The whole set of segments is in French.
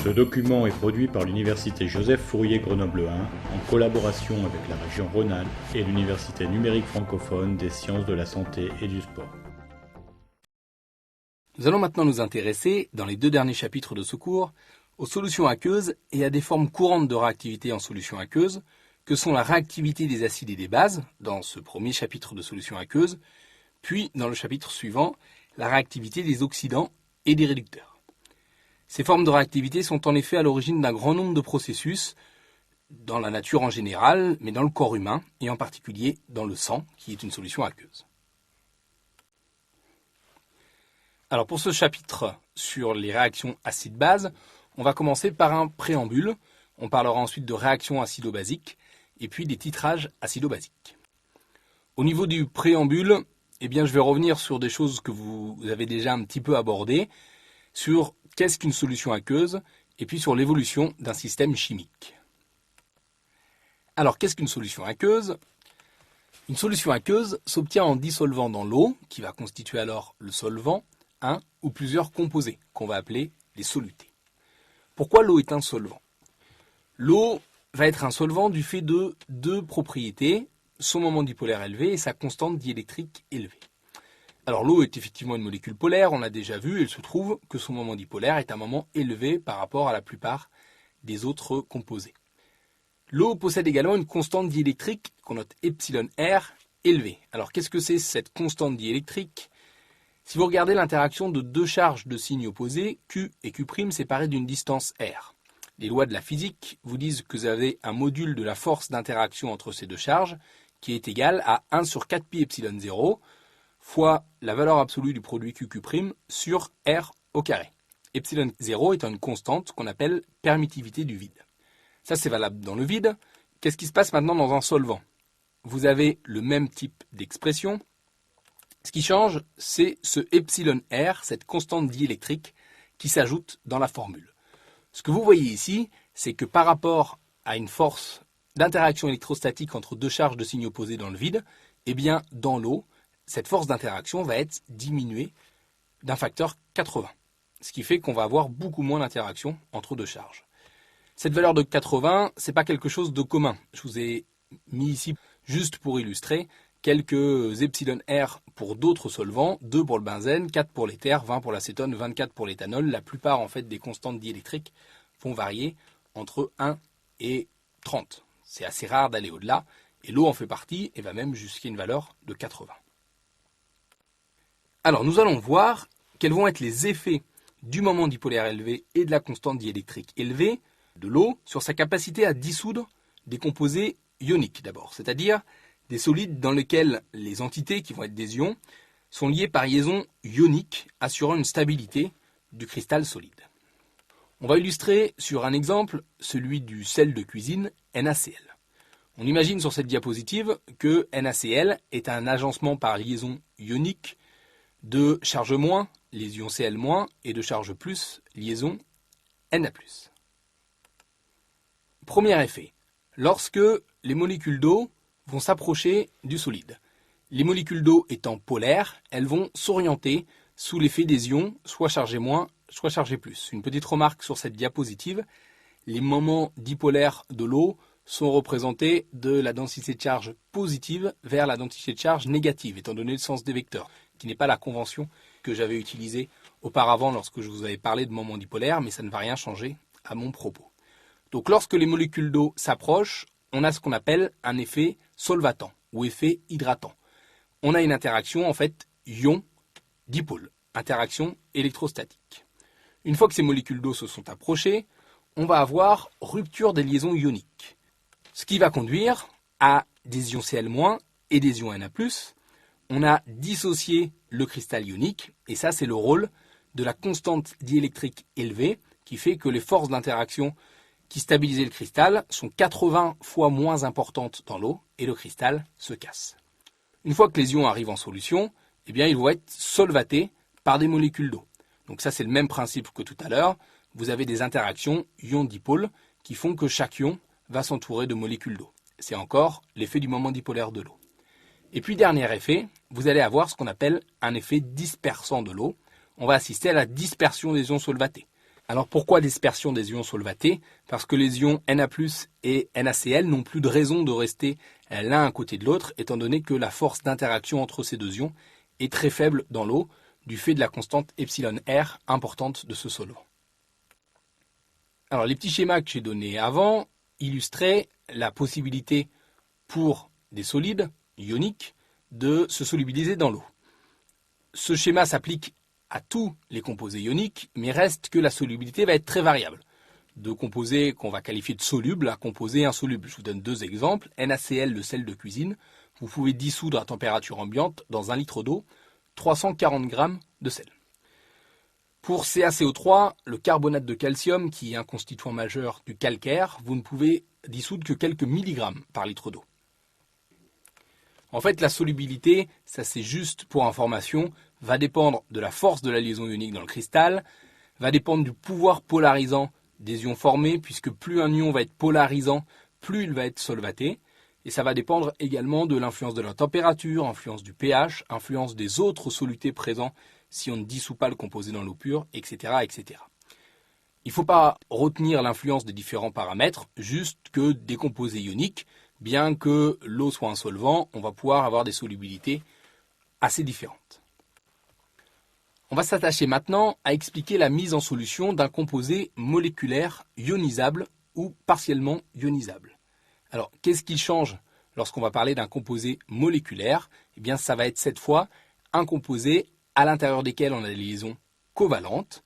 Ce document est produit par l'Université Joseph Fourier Grenoble 1 en collaboration avec la région Rhône-Alpes et l'Université numérique francophone des sciences de la santé et du sport. Nous allons maintenant nous intéresser, dans les deux derniers chapitres de ce cours, aux solutions aqueuses et à des formes courantes de réactivité en solution aqueuse, que sont la réactivité des acides et des bases, dans ce premier chapitre de solution aqueuse, puis, dans le chapitre suivant, la réactivité des oxydants et des réducteurs. Ces formes de réactivité sont en effet à l'origine d'un grand nombre de processus, dans la nature en général, mais dans le corps humain, et en particulier dans le sang, qui est une solution aqueuse. Alors pour ce chapitre sur les réactions acide-base, on va commencer par un préambule. On parlera ensuite de réactions acido-basiques et puis des titrages acido-basiques. Au niveau du préambule, je vais revenir sur des choses que vous avez déjà un petit peu abordées, sur qu'est-ce qu'une solution aqueuse et puis sur l'évolution d'un système chimique. Alors qu'est-ce qu'une solution aqueuse ? Une solution aqueuse s'obtient en dissolvant dans l'eau, qui va constituer alors le solvant, un ou plusieurs composés, qu'on va appeler les solutés. Pourquoi l'eau est un solvant ? L'eau va être un solvant du fait de deux propriétés, son moment dipolaire élevé et sa constante diélectrique élevée. Alors l'eau est effectivement une molécule polaire, on l'a déjà vu, il se trouve que son moment dipolaire est un moment élevé par rapport à la plupart des autres composés. L'eau possède également une constante diélectrique qu'on note εr élevée. Alors qu'est-ce que c'est cette constante diélectrique ? Si vous regardez l'interaction de deux charges de signes opposés, Q et Q' séparées d'une distance r. Les lois de la physique vous disent que vous avez un module de la force d'interaction entre ces deux charges qui est égal à 1 sur 4pi epsilon 0 fois la valeur absolue du produit QQ' sur R au carré. Epsilon 0 étant une constante qu'on appelle permittivité du vide. Ça c'est valable dans le vide. Qu'est-ce qui se passe maintenant dans un solvant ? Vous avez le même type d'expression. Ce qui change, c'est ce epsilon R, cette constante diélectrique, qui s'ajoute dans la formule. Ce que vous voyez ici, c'est que par rapport à une force d'interaction électrostatique entre deux charges de signes opposés dans le vide, dans l'eau, cette force d'interaction va être diminuée d'un facteur 80. Ce qui fait qu'on va avoir beaucoup moins d'interaction entre deux charges. Cette valeur de 80, ce n'est pas quelque chose de commun. Je vous ai mis ici, juste pour illustrer, quelques epsilon R pour d'autres solvants, 2 pour le benzène, 4 pour l'éther, 20 pour l'acétone, 24 pour l'éthanol. La plupart en fait des constantes diélectriques vont varier entre 1 et 30. C'est assez rare d'aller au-delà, et l'eau en fait partie et va même jusqu'à une valeur de 80. Alors nous allons voir quels vont être les effets du moment dipolaire élevé et de la constante diélectrique élevée de l'eau sur sa capacité à dissoudre des composés ioniques d'abord, c'est-à-dire des solides dans lesquels les entités qui vont être des ions sont liées par liaison ionique assurant une stabilité du cristal solide. On va illustrer sur un exemple celui du sel de cuisine NaCl. On imagine sur cette diapositive que NaCl est un agencement par liaison ionique de charge moins, les ions Cl-, et de charge plus, liaison Na+. Premier effet, lorsque les molécules d'eau vont s'approcher du solide. Les molécules d'eau étant polaires, elles vont s'orienter sous l'effet des ions, soit chargés moins, soit chargés plus. Une petite remarque sur cette diapositive, les moments dipolaires de l'eau sont représentés de la densité de charge positive vers la densité de charge négative, étant donné le sens des vecteurs, qui n'est pas la convention que j'avais utilisée auparavant lorsque je vous avais parlé de moments dipolaires, mais ça ne va rien changer à mon propos. Donc lorsque les molécules d'eau s'approchent, on a ce qu'on appelle un effet solvatant ou effet hydratant. On a une interaction en fait ion-dipôle, interaction électrostatique. Une fois que ces molécules d'eau se sont approchées, on va avoir rupture des liaisons ioniques, ce qui va conduire à des ions Cl- et des ions Na+. On a dissocié le cristal ionique, et ça c'est le rôle de la constante diélectrique élevée qui fait que les forces d'interaction qui stabilisaient le cristal sont 80 fois moins importantes dans l'eau et le cristal se casse. Une fois que les ions arrivent en solution, ils vont être solvatés par des molécules d'eau. Donc ça c'est le même principe que tout à l'heure. Vous avez des interactions ion-dipôle qui font que chaque ion va s'entourer de molécules d'eau. C'est encore l'effet du moment dipolaire de l'eau. Et puis dernier effet, vous allez avoir ce qu'on appelle un effet dispersant de l'eau. On va assister à la dispersion des ions solvatés. Alors pourquoi dispersion des ions solvatés? Parce que les ions Na+, et NaCl n'ont plus de raison de rester l'un à côté de l'autre, étant donné que la force d'interaction entre ces deux ions est très faible dans l'eau, du fait de la constante εr importante de ce solvant. Alors les petits schémas que j'ai donnés avant illustraient la possibilité pour des solides ioniques de se solubiliser dans l'eau. Ce schéma s'applique à tous les composés ioniques, mais reste que la solubilité va être très variable. De composés qu'on va qualifier de solubles à composés insolubles. Je vous donne deux exemples. NaCl, le sel de cuisine, vous pouvez dissoudre à température ambiante dans 1 litre d'eau 340 g de sel. Pour CaCO3, le carbonate de calcium, qui est un constituant majeur du calcaire, vous ne pouvez dissoudre que quelques milligrammes par litre d'eau. En fait, la solubilité, ça c'est juste pour information, va dépendre de la force de la liaison ionique dans le cristal, va dépendre du pouvoir polarisant des ions formés, puisque plus un ion va être polarisant, plus il va être solvaté. Et ça va dépendre également de l'influence de la température, influence du pH, influence des autres solutés présents si on ne dissout pas le composé dans l'eau pure, etc., etc. Il ne faut pas retenir l'influence des différents paramètres, juste que des composés ioniques, bien que l'eau soit un solvant, on va pouvoir avoir des solubilités assez différentes. On va s'attacher maintenant à expliquer la mise en solution d'un composé moléculaire ionisable ou partiellement ionisable. Alors, qu'est-ce qui change lorsqu'on va parler d'un composé moléculaire? Eh bien, ça va être cette fois un composé à l'intérieur desquels on a des liaisons covalentes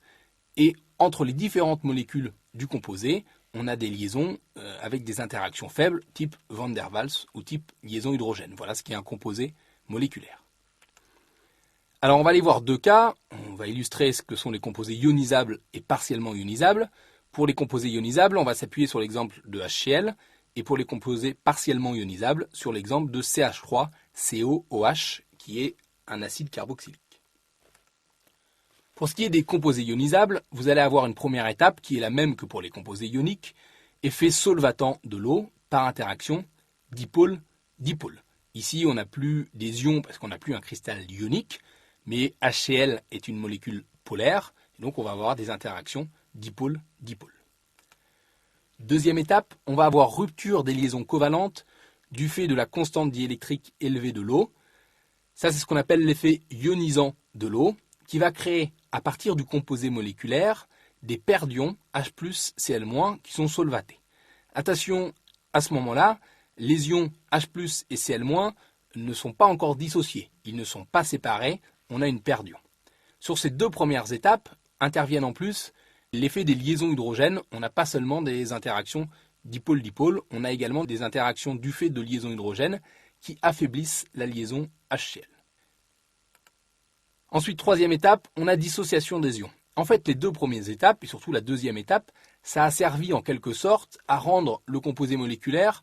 et entre les différentes molécules du composé, on a des liaisons avec des interactions faibles, type Van der Waals ou type liaison hydrogène. Voilà ce qui est un composé moléculaire. Alors on va aller voir deux cas, on va illustrer ce que sont les composés ionisables et partiellement ionisables. Pour les composés ionisables, on va s'appuyer sur l'exemple de HCl, et pour les composés partiellement ionisables, sur l'exemple de CH3COOH, qui est un acide carboxylique. Pour ce qui est des composés ionisables, vous allez avoir une première étape qui est la même que pour les composés ioniques, effet solvatant de l'eau par interaction dipôle-dipôle. Ici, on n'a plus des ions parce qu'on n'a plus un cristal ionique, mais HCl est une molécule polaire, et donc on va avoir des interactions dipôle-dipôle. Deuxième étape, on va avoir rupture des liaisons covalentes du fait de la constante diélectrique élevée de l'eau. Ça, c'est ce qu'on appelle l'effet ionisant de l'eau, qui va créer, à partir du composé moléculaire, des paires d'ions H+, Cl-, qui sont solvatés. Attention, à ce moment-là, les ions H+, et Cl- ne sont pas encore dissociés, ils ne sont pas séparés, on a une paire d'ions. Sur ces deux premières étapes, interviennent en plus l'effet des liaisons hydrogènes. On n'a pas seulement des interactions dipôle-dipôle, on a également des interactions du fait de liaisons hydrogènes qui affaiblissent la liaison HCl. Ensuite, troisième étape, on a dissociation des ions. En fait, les deux premières étapes, et surtout la deuxième étape, ça a servi en quelque sorte à rendre le composé moléculaire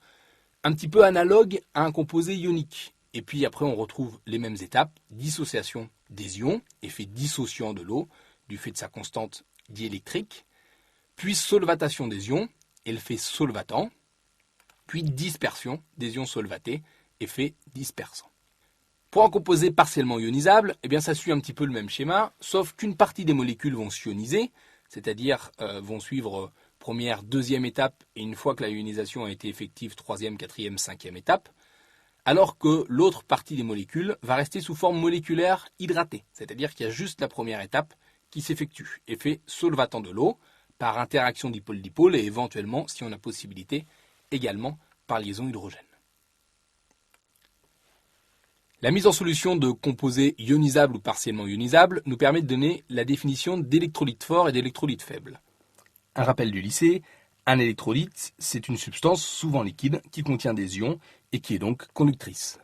un petit peu analogue à un composé ionique. Et puis après, on retrouve les mêmes étapes, dissociation des ions, effet dissociant de l'eau, du fait de sa constante diélectrique, puis solvatation des ions, effet solvatant, puis dispersion des ions solvatés, effet dispersant. Pour un composé partiellement ionisable, eh bien ça suit un petit peu le même schéma, sauf qu'une partie des molécules vont s'ioniser, c'est-à-dire vont suivre première, deuxième étape, et une fois que la ionisation a été effective, troisième, quatrième, cinquième étape, alors que l'autre partie des molécules va rester sous forme moléculaire hydratée, c'est-à-dire qu'il y a juste la première étape qui s'effectue, effet solvatant de l'eau, par interaction dipôle-dipôle, et éventuellement, si on a possibilité, également par liaison hydrogène. La mise en solution de composés ionisables ou partiellement ionisables nous permet de donner la définition d'électrolyte fort et d'électrolyte faible. Un rappel du lycée, un électrolyte, c'est une substance souvent liquide qui contient des ions et qui est donc conductrice.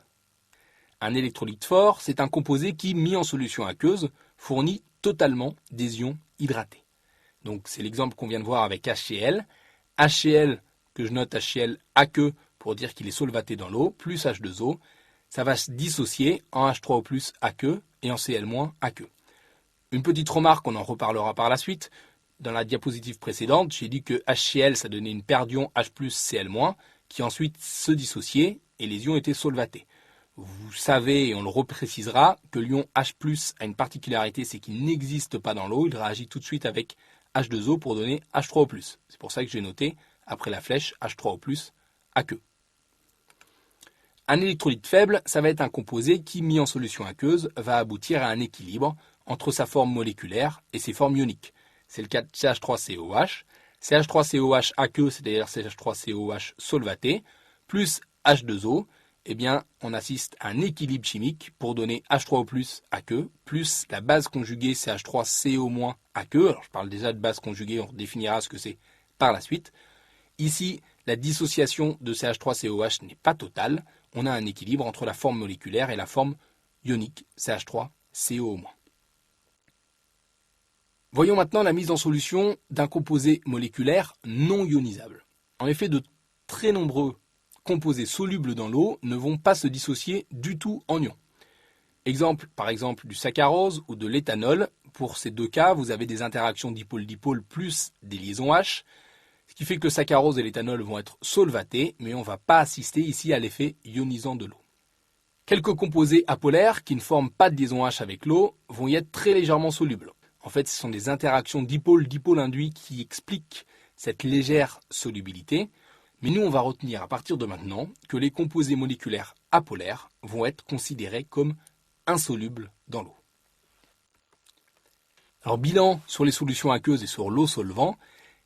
Un électrolyte fort, c'est un composé qui, mis en solution aqueuse, fournit totalement des ions hydratés. Donc c'est l'exemple qu'on vient de voir avec HCl. HCl, que je note HCl aqueux pour dire qu'il est solvaté dans l'eau, plus H2O, ça va se dissocier en H3O+ aqueux et en Cl- aqueux. Une petite remarque, on en reparlera par la suite. Dans la diapositive précédente, j'ai dit que HCl, ça donnait une paire d'ions H+, Cl-, qui ensuite se dissociaient et les ions étaient solvatés. Vous savez, et on le reprécisera, que l'ion H+, a une particularité, c'est qu'il n'existe pas dans l'eau, il réagit tout de suite avec H2O pour donner H3O+. C'est pour ça que j'ai noté, après la flèche, H3O+, aqueux. Un électrolyte faible, ça va être un composé qui, mis en solution aqueuse, va aboutir à un équilibre entre sa forme moléculaire et ses formes ioniques. C'est le cas de CH3COH. CH3COH aqueux, c'est-à-dire CH3COH solvaté, plus H2O, eh bien, on assiste à un équilibre chimique pour donner H3O+, aqueux, plus la base conjuguée CH3CO- aqueux. Alors, je parle déjà de base conjuguée, on définira ce que c'est par la suite. Ici, la dissociation de CH3COH n'est pas totale. On a un équilibre entre la forme moléculaire et la forme ionique, CH3CO-. Voyons maintenant la mise en solution d'un composé moléculaire non ionisable. En effet, de très nombreux composés solubles dans l'eau ne vont pas se dissocier du tout en ions. Exemple, par exemple, du saccharose ou de l'éthanol. Pour ces deux cas, vous avez des interactions dipôle-dipôle plus des liaisons H, ce qui fait que le saccharose et l'éthanol vont être solvatés, mais on ne va pas assister ici à l'effet ionisant de l'eau. Quelques composés apolaires qui ne forment pas de liaison H avec l'eau vont y être très légèrement solubles. En fait, ce sont des interactions dipôle-dipôle induit qui expliquent cette légère solubilité. Mais nous, on va retenir à partir de maintenant que les composés moléculaires apolaires vont être considérés comme insolubles dans l'eau. Alors, bilan sur les solutions aqueuses et sur l'eau solvant.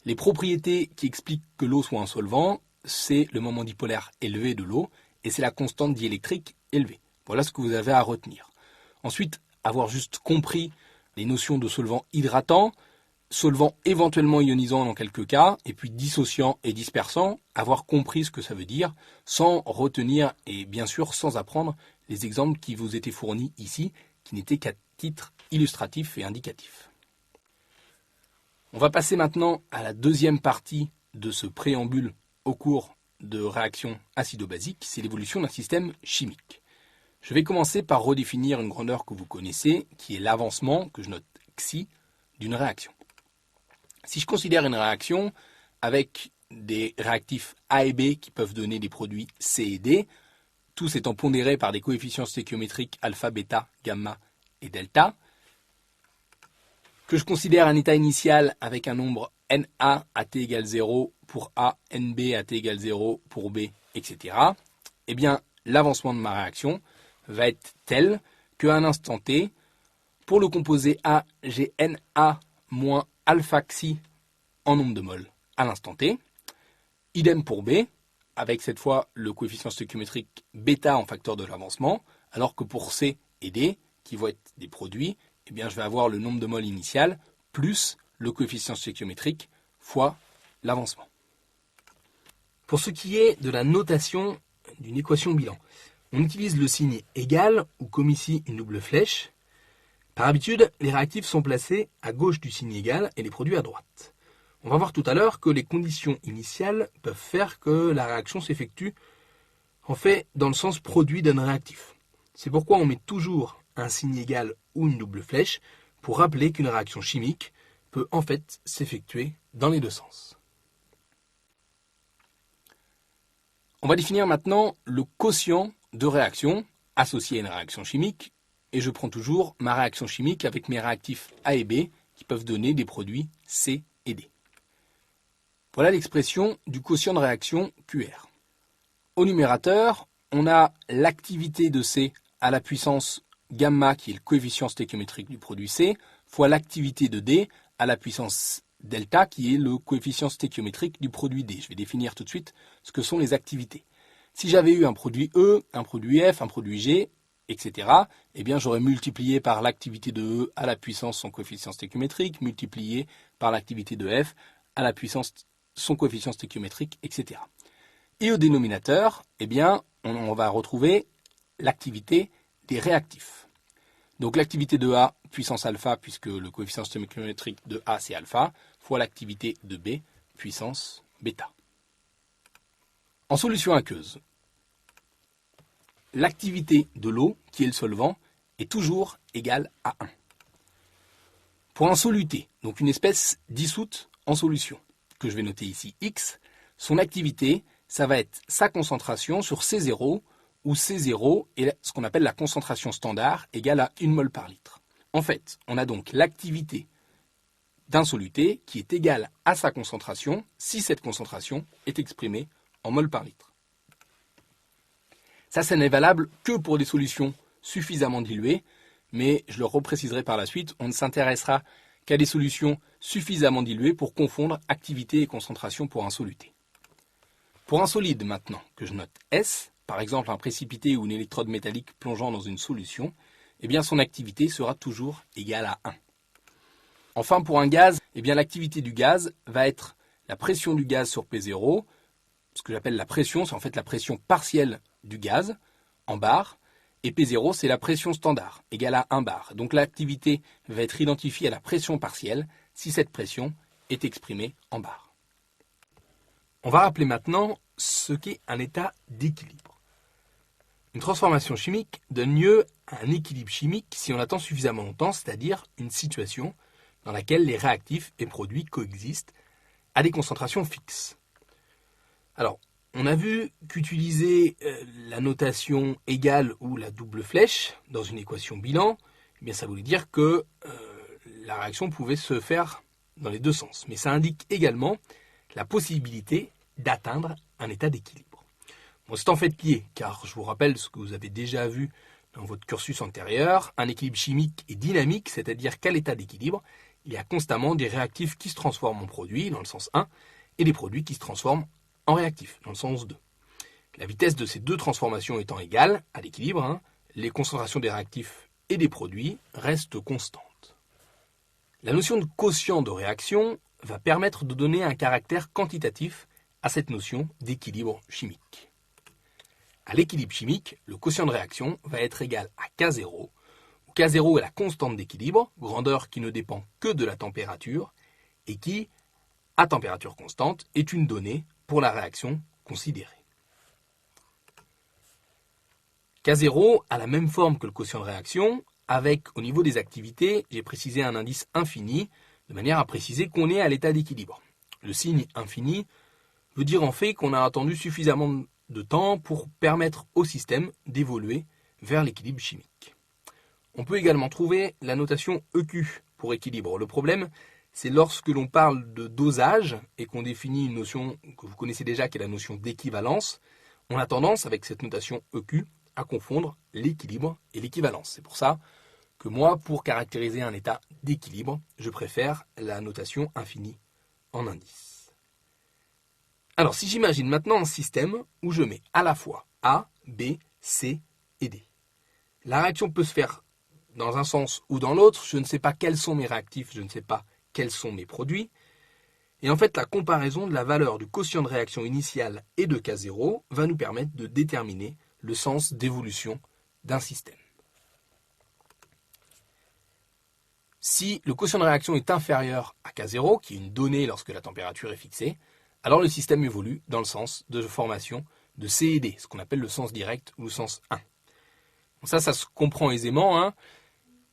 Les propriétés qui expliquent que l'eau soit un solvant, c'est le moment dipolaire élevé de l'eau et c'est la constante diélectrique élevée. Voilà ce que vous avez à retenir. Ensuite, avoir juste compris les notions de solvant hydratant, solvant éventuellement ionisant dans quelques cas, et puis dissociant et dispersant, avoir compris ce que ça veut dire, sans retenir et bien sûr sans apprendre les exemples qui vous étaient fournis ici, qui n'étaient qu'à titre illustratif et indicatif. On va passer maintenant à la deuxième partie de ce préambule au cours de réactions acido-basiques, c'est l'évolution d'un système chimique. Je vais commencer par redéfinir une grandeur que vous connaissez, qui est l'avancement, que je note xi, d'une réaction. Si je considère une réaction avec des réactifs A et B qui peuvent donner des produits C et D, tous étant pondérés par des coefficients stéchiométriques alpha, bêta, gamma et delta, que je considère un état initial avec un nombre Na à t égale 0 pour A, Nb à t égale 0 pour B, etc., eh bien, l'avancement de ma réaction va être tel qu'à un instant t, pour le composé A, j'ai Na moins alpha xi en nombre de moles à l'instant t. Idem pour B, avec cette fois le coefficient stéchiométrique bêta en facteur de l'avancement, alors que pour C et D, qui vont être des produits, eh bien, je vais avoir le nombre de moles initial plus le coefficient stéchiométrique fois l'avancement. Pour ce qui est de la notation d'une équation bilan, on utilise le signe égal ou comme ici une double flèche. Par habitude, les réactifs sont placés à gauche du signe égal et les produits à droite. On va voir tout à l'heure que les conditions initiales peuvent faire que la réaction s'effectue en fait dans le sens produit d'un réactif. C'est pourquoi on met toujours un signe égal ou une double flèche pour rappeler qu'une réaction chimique peut en fait s'effectuer dans les deux sens. On va définir maintenant le quotient de réaction associé à une réaction chimique et je prends toujours ma réaction chimique avec mes réactifs A et B qui peuvent donner des produits C et D. Voilà l'expression du quotient de réaction QR. Au numérateur, on a l'activité de C à la puissance gamma qui est le coefficient stéchiométrique du produit C fois l'activité de D à la puissance delta qui est le coefficient stéchiométrique du produit D. Je vais définir tout de suite ce que sont les activités. Si j'avais eu un produit E, un produit F, un produit G, etc., eh bien j'aurais multiplié par l'activité de E à la puissance son coefficient stéchiométrique, multiplié par l'activité de F à la puissance son coefficient stéchiométrique, etc. Et au dénominateur, eh bien on va retrouver l'activité des réactifs. Donc l'activité de A puissance alpha, puisque le coefficient stéchiométrique de A c'est alpha, fois l'activité de B puissance bêta. En solution aqueuse, l'activité de l'eau, qui est le solvant, est toujours égale à 1. Pour un soluté, donc une espèce dissoute en solution, que je vais noter ici X, son activité, ça va être sa concentration sur C0, où C0 est ce qu'on appelle la concentration standard, égale à 1 mol par litre. En fait, on a donc l'activité d'un soluté qui est égal à sa concentration si cette concentration est exprimée en mol par litre. Ça n'est valable que pour des solutions suffisamment diluées, mais je le repréciserai par la suite, on ne s'intéressera qu'à des solutions suffisamment diluées pour confondre activité et concentration pour un soluté. Pour un solide maintenant, que je note S, par exemple un précipité ou une électrode métallique plongeant dans une solution, eh bien son activité sera toujours égale à 1. Enfin pour un gaz, eh bien l'activité du gaz va être la pression du gaz sur P0, ce que j'appelle la pression, c'est en fait la pression partielle du gaz en bar, et P0 c'est la pression standard, égale à 1 bar. Donc l'activité va être identifiée à la pression partielle si cette pression est exprimée en bar. On va rappeler maintenant ce qu'est un état d'équilibre. Une transformation chimique donne lieu à un équilibre chimique si on attend suffisamment longtemps, c'est-à-dire une situation dans laquelle les réactifs et produits coexistent à des concentrations fixes. Alors, on a vu qu'utiliser la notation égale ou la double flèche dans une équation bilan, eh bien ça voulait dire que la réaction pouvait se faire dans les deux sens. Mais ça indique également la possibilité d'atteindre un état d'équilibre. Bon, c'est en fait lié, car je vous rappelle ce que vous avez déjà vu dans votre cursus antérieur, un équilibre chimique est dynamique, c'est-à-dire qu'à l'état d'équilibre, il y a constamment des réactifs qui se transforment en produits, dans le sens 1, et des produits qui se transforment en réactifs, dans le sens 2. La vitesse de ces deux transformations étant égale à l'équilibre, les concentrations des réactifs et des produits restent constantes. La notion de quotient de réaction va permettre de donner un caractère quantitatif à cette notion d'équilibre chimique. À l'équilibre chimique, le quotient de réaction va être égal à K0, où K0 est la constante d'équilibre, grandeur qui ne dépend que de la température, et qui, à température constante, est une donnée pour la réaction considérée. K0 a la même forme que le quotient de réaction, avec, au niveau des activités, j'ai précisé un indice infini, de manière à préciser qu'on est à l'état d'équilibre. Le signe infini veut dire en fait qu'on a attendu suffisamment de temps pour permettre au système d'évoluer vers l'équilibre chimique. On peut également trouver la notation EQ pour équilibre. Le problème, c'est lorsque l'on parle de dosage et qu'on définit une notion que vous connaissez déjà qui est la notion d'équivalence, on a tendance avec cette notation EQ à confondre l'équilibre et l'équivalence. C'est pour ça que moi, pour caractériser un état d'équilibre, je préfère la notation infinie en indice. Alors si j'imagine maintenant un système où je mets à la fois A, B, C et D. La réaction peut se faire dans un sens ou dans l'autre, je ne sais pas quels sont mes réactifs, je ne sais pas quels sont mes produits. Et en fait, la comparaison de la valeur du quotient de réaction initiale et de K0 va nous permettre de déterminer le sens d'évolution d'un système. Si le quotient de réaction est inférieur à K0, qui est une donnée lorsque la température est fixée, alors le système évolue dans le sens de formation de C et D, ce qu'on appelle le sens direct ou le sens 1. Donc ça se comprend aisément.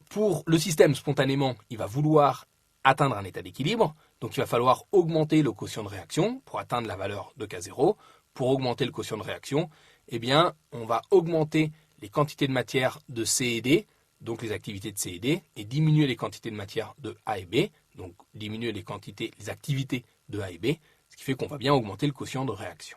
Pour le système, spontanément, il va vouloir atteindre un état d'équilibre, donc il va falloir augmenter le quotient de réaction pour atteindre la valeur de K0. Pour augmenter le quotient de réaction, eh bien, on va augmenter les quantités de matière de C et D, donc les activités de C et D, et diminuer les quantités de matière de A et B, donc diminuer les activités de A et B, ce qui fait qu'on va bien augmenter le quotient de réaction.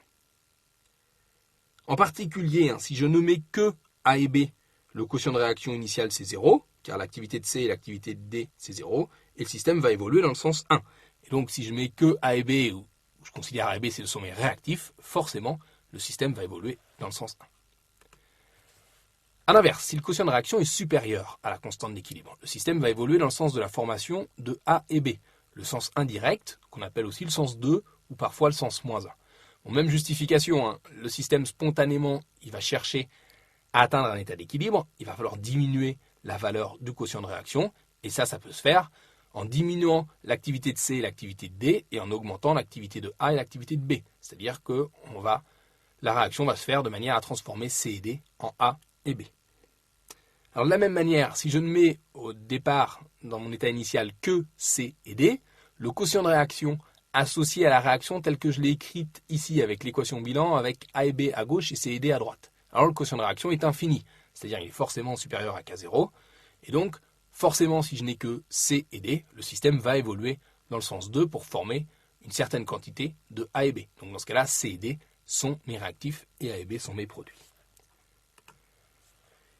En particulier, si je ne mets que A et B, le quotient de réaction initial c'est 0, car l'activité de C et l'activité de D c'est 0, et le système va évoluer dans le sens 1. Et donc si je mets que A et B, ou je considère A et B ce sont mes réactifs, forcément le système va évoluer dans le sens 1. A l'inverse, si le quotient de réaction est supérieur à la constante d'équilibre, le système va évoluer dans le sens de la formation de A et B, le sens indirect, qu'on appelle aussi le sens 2, ou parfois le sens -1. Bon, même justification, le système spontanément, il va chercher à atteindre un état d'équilibre, il va falloir diminuer la valeur du quotient de réaction, et ça peut se faire en diminuant l'activité de C et l'activité de D, et en augmentant l'activité de A et l'activité de B. C'est-à-dire que la réaction va se faire de manière à transformer C et D en A et B. Alors de la même manière, si je ne mets au départ, dans mon état initial, que C et D, le quotient de réaction associé à la réaction telle que je l'ai écrite ici avec l'équation bilan, avec A et B à gauche et C et D à droite. Alors le quotient de réaction est infini, c'est-à-dire il est forcément supérieur à K0, et donc forcément si je n'ai que C et D, le système va évoluer dans le sens 2 pour former une certaine quantité de A et B. Donc dans ce cas-là, C et D sont mes réactifs et A et B sont mes produits.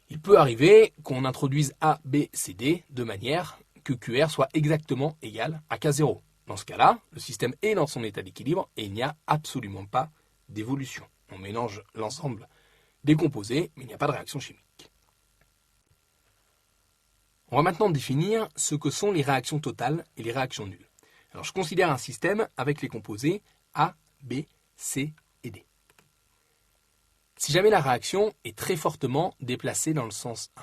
Il peut arriver qu'on introduise A, B, C, D de manière que QR soit exactement égal à K0. Dans ce cas-là, le système est dans son état d'équilibre et il n'y a absolument pas d'évolution. On mélange l'ensemble des composés, mais il n'y a pas de réaction chimique. On va maintenant définir ce que sont les réactions totales et les réactions nulles. Alors je considère un système avec les composés A, B, C et D. Si jamais la réaction est très fortement déplacée dans le sens 1,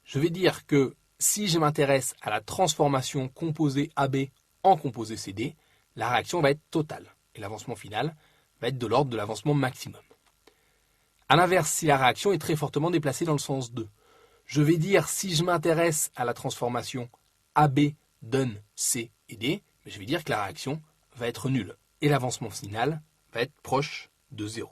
je vais dire que si je m'intéresse à la transformation composé AB en composé CD, la réaction va être totale et l'avancement final va être de l'ordre de l'avancement maximum. A l'inverse, si la réaction est très fortement déplacée dans le sens 2, je vais dire si je m'intéresse à la transformation AB donne C et D, je vais dire que la réaction va être nulle et l'avancement final va être proche de 0.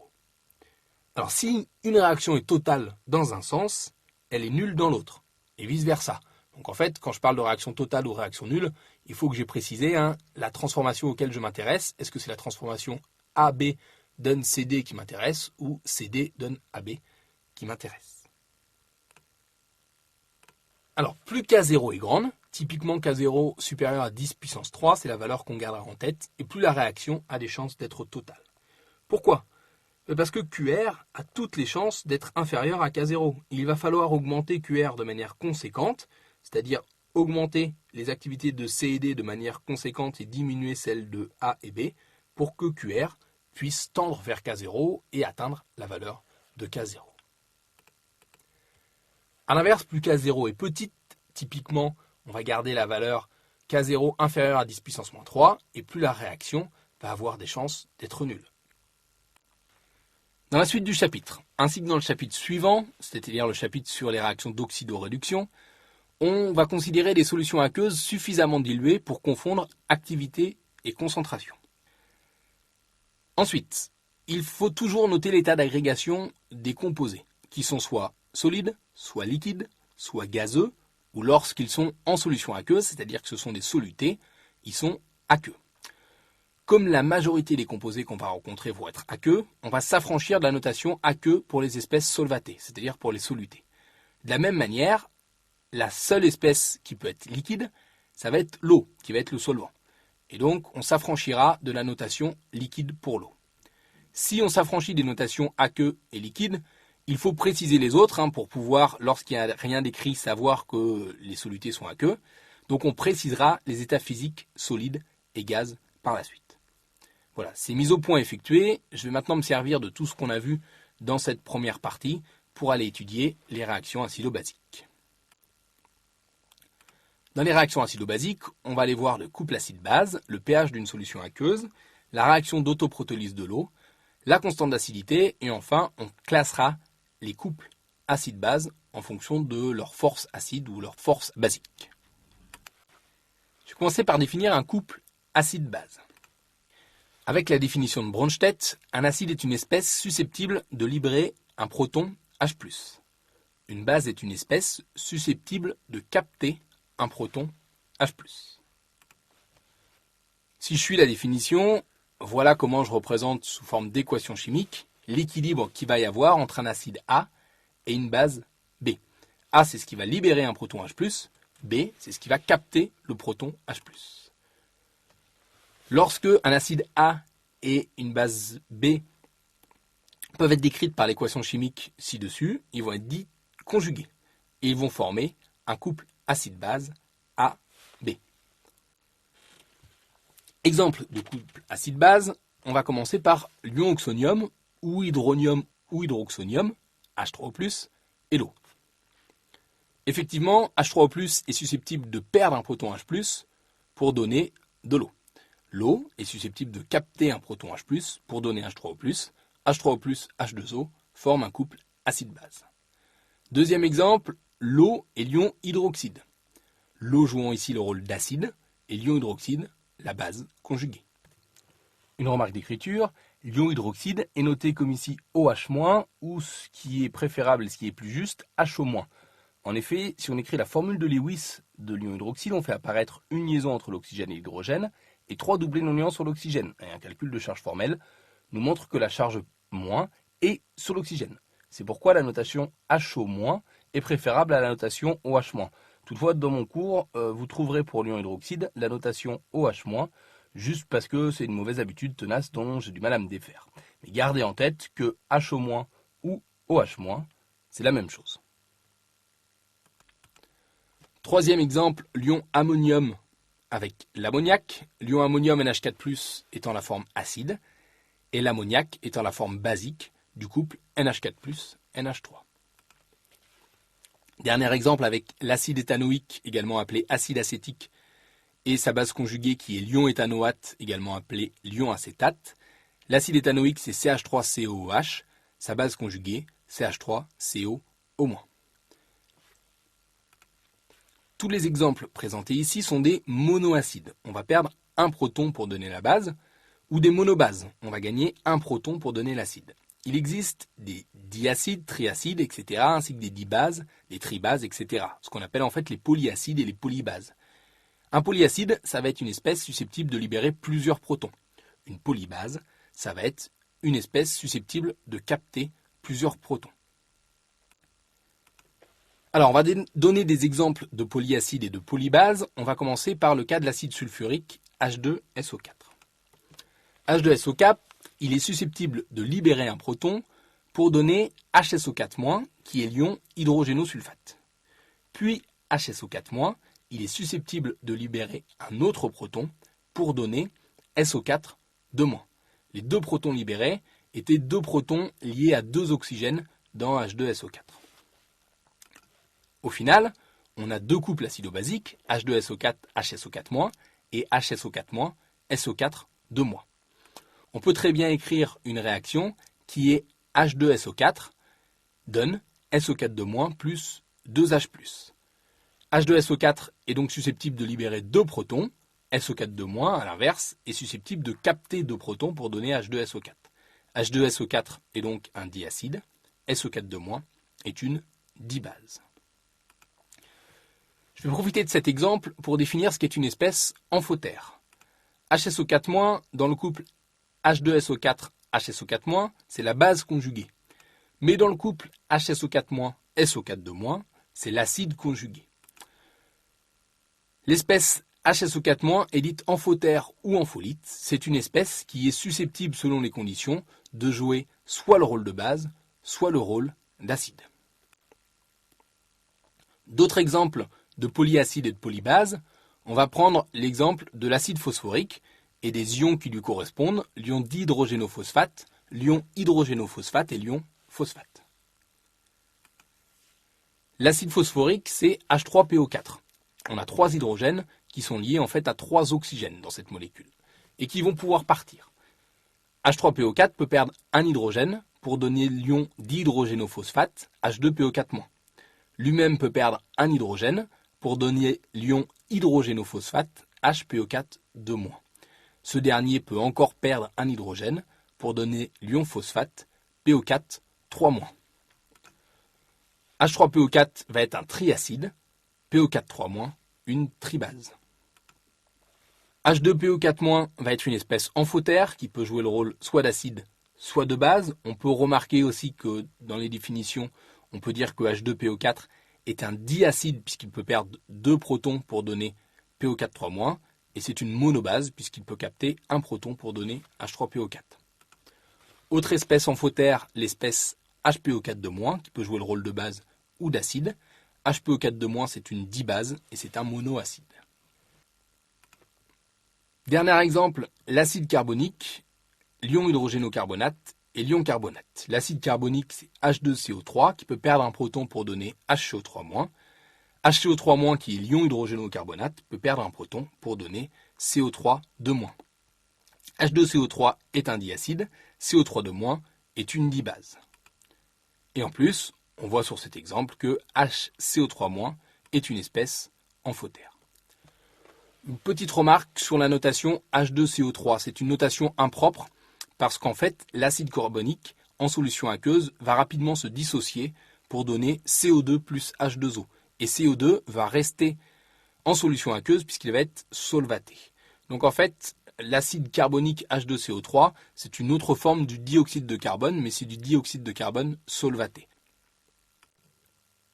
Alors si une réaction est totale dans un sens, elle est nulle dans l'autre et vice-versa. Donc en fait, quand je parle de réaction totale ou réaction nulle, il faut que j'ai précisé la transformation auquel je m'intéresse. Est-ce que c'est la transformation AB donne CD qui m'intéresse ou CD donne AB qui m'intéresse? Alors plus K0 est grande, typiquement K0 supérieur à 10 puissance 3, c'est la valeur qu'on gardera en tête, et plus la réaction a des chances d'être totale. Pourquoi? Parce que QR a toutes les chances d'être inférieur à K0. Il va falloir augmenter QR de manière conséquente, c'est-à-dire augmenter les activités de C et D de manière conséquente et diminuer celles de A et B pour que QR puisse tendre vers K0 et atteindre la valeur de K0. A l'inverse, plus K0 est petite, typiquement, on va garder la valeur K0 inférieure à 10 puissance moins 3 et plus la réaction va avoir des chances d'être nulle. Dans la suite du chapitre, ainsi que dans le chapitre suivant, c'est-à-dire le chapitre sur les réactions d'oxydoréduction, on va considérer des solutions aqueuses suffisamment diluées pour confondre activité et concentration. Ensuite, il faut toujours noter l'état d'agrégation des composés, qui sont soit solides, soit liquides, soit gazeux, ou lorsqu'ils sont en solution aqueuse, c'est-à-dire que ce sont des solutés, ils sont aqueux. Comme la majorité des composés qu'on va rencontrer vont être aqueux, on va s'affranchir de la notation aqueux pour les espèces solvatées, c'est-à-dire pour les solutés. De la même manière, la seule espèce qui peut être liquide, ça va être l'eau, qui va être le solvant. Et donc, on s'affranchira de la notation liquide pour l'eau. Si on s'affranchit des notations aqueux et liquide, il faut préciser les autres pour pouvoir, lorsqu'il n'y a rien d'écrit, savoir que les solutés sont aqueux. Donc, on précisera les états physiques solides et gaz par la suite. Voilà, c'est mise au point effectuée. Je vais maintenant me servir de tout ce qu'on a vu dans cette première partie pour aller étudier les réactions acido-basiques. Dans les réactions acido-basiques, on va aller voir le couple acide-base, le pH d'une solution aqueuse, la réaction d'autoprotolyse de l'eau, la constante d'acidité et enfin, on classera les couples acide-base en fonction de leur force acide ou leur force basique. Je vais commencer par définir un couple acide-base. Avec la définition de Bronsted, un acide est une espèce susceptible de libérer un proton H+. Une base est une espèce susceptible de capter un proton H+. Si je suis la définition, voilà comment je représente sous forme d'équation chimique l'équilibre qu'il va y avoir entre un acide A et une base B. A, c'est ce qui va libérer un proton H+, B, c'est ce qui va capter le proton H+. Lorsque un acide A et une base B peuvent être décrites par l'équation chimique ci-dessus, ils vont être dits conjugués et ils vont former un couple acide-base AB. Exemple de couple acide-base, on va commencer par l'ion oxonium ou hydronium ou hydroxonium, H3O+, et l'eau. Effectivement, H3O+, est susceptible de perdre un proton H+, pour donner de l'eau. L'eau est susceptible de capter un proton H+, pour donner H3O+. H3O+, H2O forment un couple acide-base. Deuxième exemple, l'eau et l'ion hydroxyde. L'eau jouant ici le rôle d'acide et l'ion hydroxyde la base conjuguée. Une remarque d'écriture, l'ion hydroxyde est noté comme ici OH- ou ce qui est préférable et ce qui est plus juste, HO-. En effet, si on écrit la formule de Lewis de l'ion hydroxyle, on fait apparaître une liaison entre l'oxygène et l'hydrogène et 3 doublés non liants sur l'oxygène. Et un calcul de charge formelle nous montre que la charge moins est sur l'oxygène. C'est pourquoi la notation HO- est préférable à la notation OH-. Toutefois, dans mon cours, vous trouverez pour l'ion hydroxyde la notation OH-, juste parce que c'est une mauvaise habitude tenace dont j'ai du mal à me défaire. Mais gardez en tête que HO- ou OH-, c'est la même chose. Troisième exemple, l'ion ammonium avec l'ammoniac. L'ion ammonium NH4+, étant la forme acide, et l'ammoniac étant la forme basique du couple NH4+, NH3. Dernier exemple avec l'acide éthanoïque, également appelé acide acétique, et sa base conjuguée qui est l'ion éthanoate, également appelé l'ion acétate. L'acide éthanoïque, c'est CH3COOH, sa base conjuguée, CH3CO-. Tous les exemples présentés ici sont des monoacides. On va perdre un proton pour donner la base, ou des monobases. On va gagner un proton pour donner l'acide. Il existe des diacides, triacides, etc., ainsi que des dibases, des tribases, etc., ce qu'on appelle en fait les polyacides et les polybases. Un polyacide, ça va être une espèce susceptible de libérer plusieurs protons. Une polybase, ça va être une espèce susceptible de capter plusieurs protons. Alors, on va donner des exemples de polyacides et de polybases. On va commencer par le cas de l'acide sulfurique H2SO4. H2SO4, il est susceptible de libérer un proton pour donner HSO4-, qui est l'ion hydrogénosulfate. Puis HSO4-, il est susceptible de libérer un autre proton pour donner SO4 de moins. Les deux protons libérés étaient deux protons liés à deux oxygènes dans H2SO4. Au final, on a deux couples acido-basiques, H2SO4, HSO4-, et HSO4-, SO4 de moins. On peut très bien écrire une réaction qui est H2SO4 donne SO4 de moins plus 2H+. H2SO4 est donc susceptible de libérer deux protons, SO4 de moins, à l'inverse, est susceptible de capter deux protons pour donner H2SO4. H2SO4 est donc un diacide, SO4 de moins est une dibase. Je vais profiter de cet exemple pour définir ce qu'est une espèce amphotère. HSO4- dans le couple H2SO4, HSO4-, c'est la base conjuguée. Mais dans le couple HSO4-, SO4 de moins, c'est l'acide conjugué. L'espèce HSO4- est dite amphotère ou ampholyte. C'est une espèce qui est susceptible, selon les conditions, de jouer soit le rôle de base, soit le rôle d'acide. D'autres exemples de polyacides et de polybases, on va prendre l'exemple de l'acide phosphorique et des ions qui lui correspondent, l'ion dihydrogénophosphate, l'ion hydrogénophosphate et l'ion phosphate. L'acide phosphorique, c'est H3PO4. On a 3 hydrogènes qui sont liés en fait à 3 oxygènes dans cette molécule et qui vont pouvoir partir. H3PO4 peut perdre un hydrogène pour donner l'ion dihydrogénophosphate, H2PO4-. Lui-même peut perdre un hydrogène pour donner l'ion hydrogénophosphate, HPO4 de moins. Ce dernier peut encore perdre un hydrogène pour donner l'ion phosphate, PO4 3-. H3PO4 va être un triacide, PO4 3-, une tribase. H2PO4- va être une espèce amphotère qui peut jouer le rôle soit d'acide, soit de base. On peut remarquer aussi que dans les définitions, on peut dire que H2PO4 est un diacide puisqu'il peut perdre 2 protons pour donner PO4 3-, et c'est une monobase puisqu'il peut capter un proton pour donner H3PO4. Autre espèce amphotère, l'espèce HPO4 de moins, qui peut jouer le rôle de base ou d'acide. HPO4 de moins, c'est une dibase et c'est un monoacide. Dernier exemple, l'acide carbonique, l'ion hydrogénocarbonate et l'ion carbonate. L'acide carbonique, c'est H2CO3 qui peut perdre un proton pour donner HCO3-. HCO3- qui est l'ion hydrogénocarbonate peut perdre un proton pour donner CO3 de moins. H2CO3 est un diacide, CO3 de moins est une dibase. Et en plus, on voit sur cet exemple que HCO3- est une espèce amphotère. Une petite remarque sur la notation H2CO3, c'est une notation impropre parce qu'en fait, l'acide carbonique en solution aqueuse va rapidement se dissocier pour donner CO2 plus H2O. et CO2 va rester en solution aqueuse puisqu'il va être solvaté. Donc en fait, l'acide carbonique H2CO3, c'est une autre forme du dioxyde de carbone, mais c'est du dioxyde de carbone solvaté.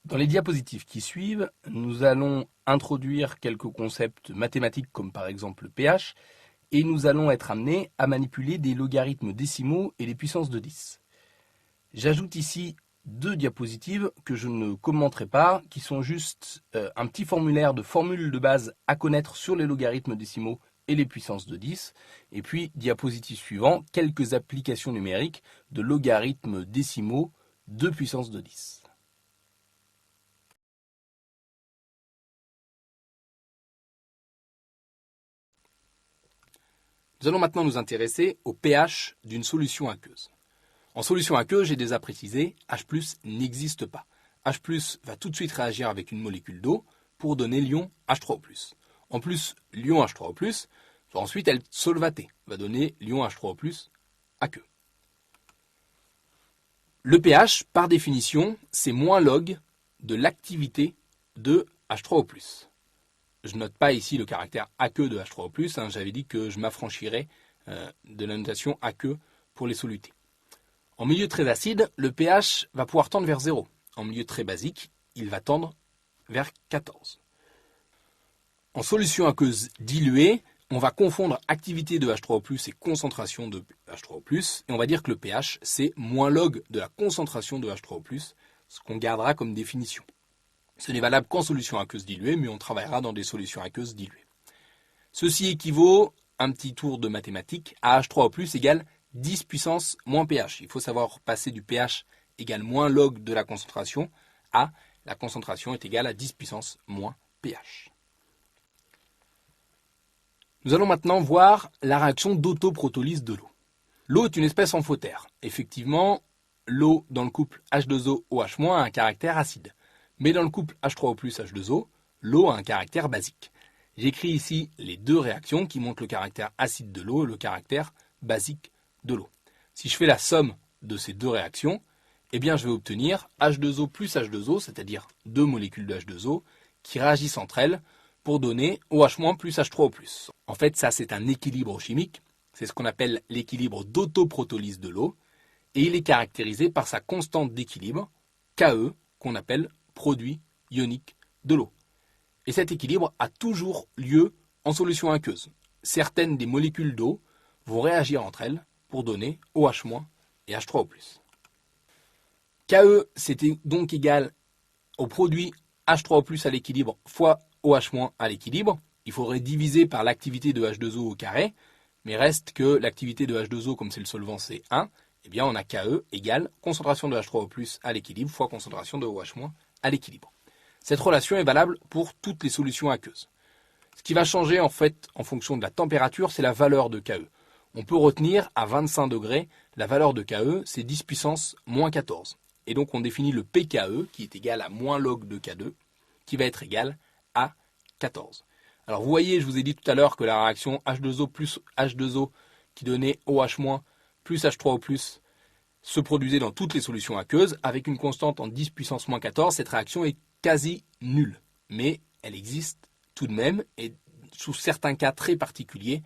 Dans les diapositives qui suivent, nous allons introduire quelques concepts mathématiques comme par exemple le pH, et nous allons être amenés à manipuler des logarithmes décimaux et des puissances de 10. J'ajoute ici 2 diapositives que je ne commenterai pas, qui sont juste un petit formulaire de formules de base à connaître sur les logarithmes décimaux et les puissances de 10, et puis diapositive suivant, quelques applications numériques de logarithmes décimaux de puissance de 10. Nous allons maintenant nous intéresser au pH d'une solution aqueuse. En solution aqueuse, j'ai déjà précisé, H+ n'existe pas. H+ va tout de suite réagir avec une molécule d'eau pour donner l'ion H3O+. En plus, l'ion H3O+, va ensuite être solvaté, va donner l'ion H3O+ aqueux. Le pH, par définition, c'est moins log de l'activité de H3O+. Je note pas ici le caractère aqueux de H3O+, j'avais dit que je m'affranchirais de la notation aqueux pour les solutés. En milieu très acide, le pH va pouvoir tendre vers 0. En milieu très basique, il va tendre vers 14. En solution aqueuse diluée, on va confondre activité de H3O+, et concentration de H3O+, et on va dire que le pH, c'est moins log de la concentration de H3O+, ce qu'on gardera comme définition. Ce n'est valable qu'en solution aqueuse diluée, mais on travaillera dans des solutions aqueuses diluées. Ceci équivaut, un petit tour de mathématiques, à H3O+ égale 10 puissance moins pH. Il faut savoir passer du pH égale moins log de la concentration à la concentration est égale à 10 puissance moins pH. Nous allons maintenant voir la réaction d'autoprotolyse de l'eau. L'eau est une espèce amphotère. Effectivement, l'eau dans le couple H2O-OH- a un caractère acide. Mais dans le couple H3O+H2O, l'eau a un caractère basique. J'écris ici les 2 réactions qui montrent le caractère acide de l'eau et le caractère basique de l'eau. Si je fais la somme de ces 2 réactions, eh bien je vais obtenir H2O plus H2O, c'est-à-dire 2 molécules de H2O, qui réagissent entre elles pour donner OH- plus H3O+. En fait, ça c'est un équilibre chimique, c'est ce qu'on appelle l'équilibre d'autoprotolyse de l'eau, et il est caractérisé par sa constante d'équilibre, Ke, qu'on appelle produit ionique de l'eau. Et cet équilibre a toujours lieu en solution aqueuse. Certaines des molécules d'eau vont réagir entre elles pour donner OH- et H3O+. Ke, c'était donc égal au produit H3O+ à l'équilibre fois OH- à l'équilibre. Il faudrait diviser par l'activité de H2O au carré, mais reste que l'activité de H2O, comme c'est le solvant, c'est 1, eh bien on a Ke égale concentration de H3O+ à l'équilibre fois concentration de OH- à l'équilibre. Cette relation est valable pour toutes les solutions aqueuses. Ce qui va changer en fait en fonction de la température, c'est la valeur de Ke. On peut retenir à 25 degrés, la valeur de Ke, c'est 10 puissance moins 14. Et donc on définit le pKe, qui est égal à moins log de K2, qui va être égal à 14. Alors vous voyez, je vous ai dit tout à l'heure que la réaction H2O plus H2O, qui donnait OH- plus H3O+, se produisait dans toutes les solutions aqueuses, avec une constante en 10 puissance moins 14, cette réaction est quasi nulle. Mais elle existe tout de même, et sous certains cas très particuliers,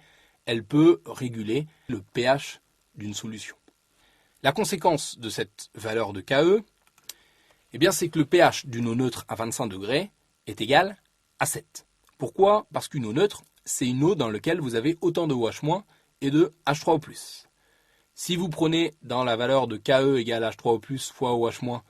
elle peut réguler le pH d'une solution. La conséquence de cette valeur de Ke, eh bien, c'est que le pH d'une eau neutre à 25 degrés est égal à 7. Pourquoi ? Parce qu'une eau neutre, c'est une eau dans laquelle vous avez autant de OH- et de H3O+. Si vous prenez dans la valeur de Ke égale H3O+ fois OH-,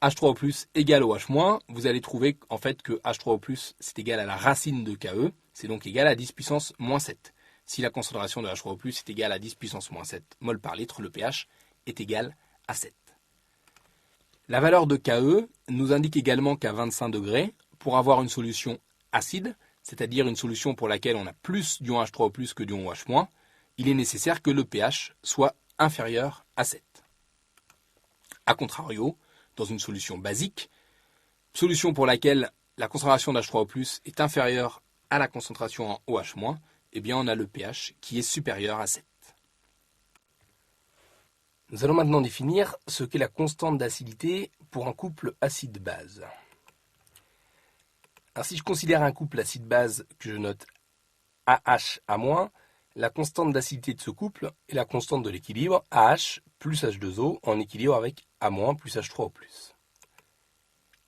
H3O+ égale OH-, vous allez trouver en fait que H3O+, c'est égal à la racine de Ke, c'est donc égal à 10 puissance moins 7. Si la concentration de H3O+ est égale à 10 puissance moins 7 mol par litre, le pH est égal à 7. La valeur de Ke nous indique également qu'à 25 degrés, pour avoir une solution acide, c'est-à-dire une solution pour laquelle on a plus d'ion H3O+ que d'ion OH-, il est nécessaire que le pH soit inférieur à 7. A contrario, dans une solution basique, solution pour laquelle la concentration d'H3O+ est inférieure à la concentration en OH-, eh bien on a le pH qui est supérieur à 7. Nous allons maintenant définir ce qu'est la constante d'acidité pour un couple acide-base. Alors si je considère un couple acide-base que je note AH-, la constante d'acidité de ce couple est la constante de l'équilibre AH plus H2O en équilibre avec A- plus H3O+.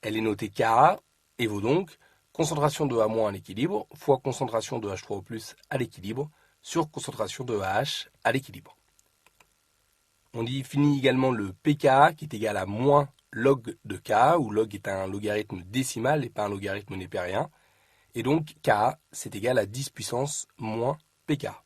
Elle est notée Ka et vaut donc concentration de A- à l'équilibre fois concentration de H3O+ à l'équilibre sur concentration de AH à l'équilibre. On définit également le pKa qui est égal à moins log de Ka, où log est un logarithme décimal et pas un logarithme népérien. Et donc Ka, c'est égal à 10 puissance moins pKa.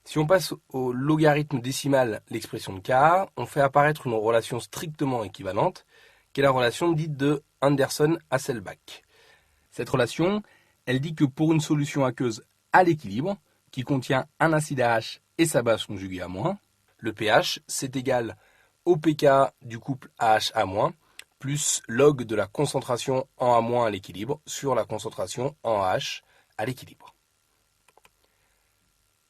Si on passe au logarithme décimal l'expression de Ka, on fait apparaître une relation strictement équivalente, qui est la relation dite de Anderson-Hasselbalch. Cette relation, elle dit que pour une solution aqueuse à l'équilibre, qui contient un acide AH et sa base conjuguée à moins, le pH, c'est égal au pK du couple AH- plus log de la concentration en A- à l'équilibre sur la concentration en AH à l'équilibre.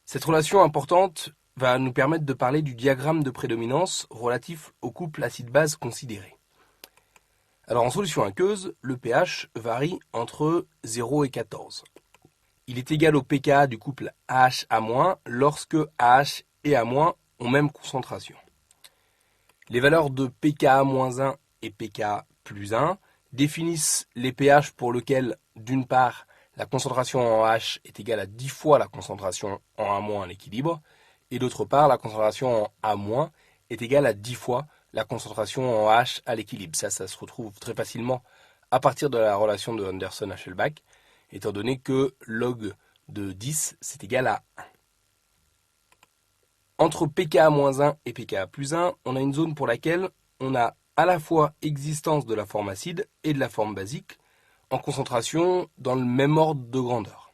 Cette relation importante va nous permettre de parler du diagramme de prédominance relatif au couple acide-base considéré. Alors en solution aqueuse, le pH varie entre 0 et 14. Il est égal au pKa du couple AH- lorsque AH et A- ont même concentration. Les valeurs de pKa-1 et pKa plus 1 définissent les pH pour lesquels, d'une part, la concentration en H est égale à 10 fois la concentration en A- à l'équilibre, et d'autre part, la concentration en A- est égale à 10 fois la concentration en H à l'équilibre. Ça se retrouve très facilement à partir de la relation de Anderson-Hasselbalch, étant donné que log de 10, c'est égal à 1. Entre pKa-1 et pKa plus 1, on a une zone pour laquelle on a à la fois existence de la forme acide et de la forme basique, en concentration dans le même ordre de grandeur.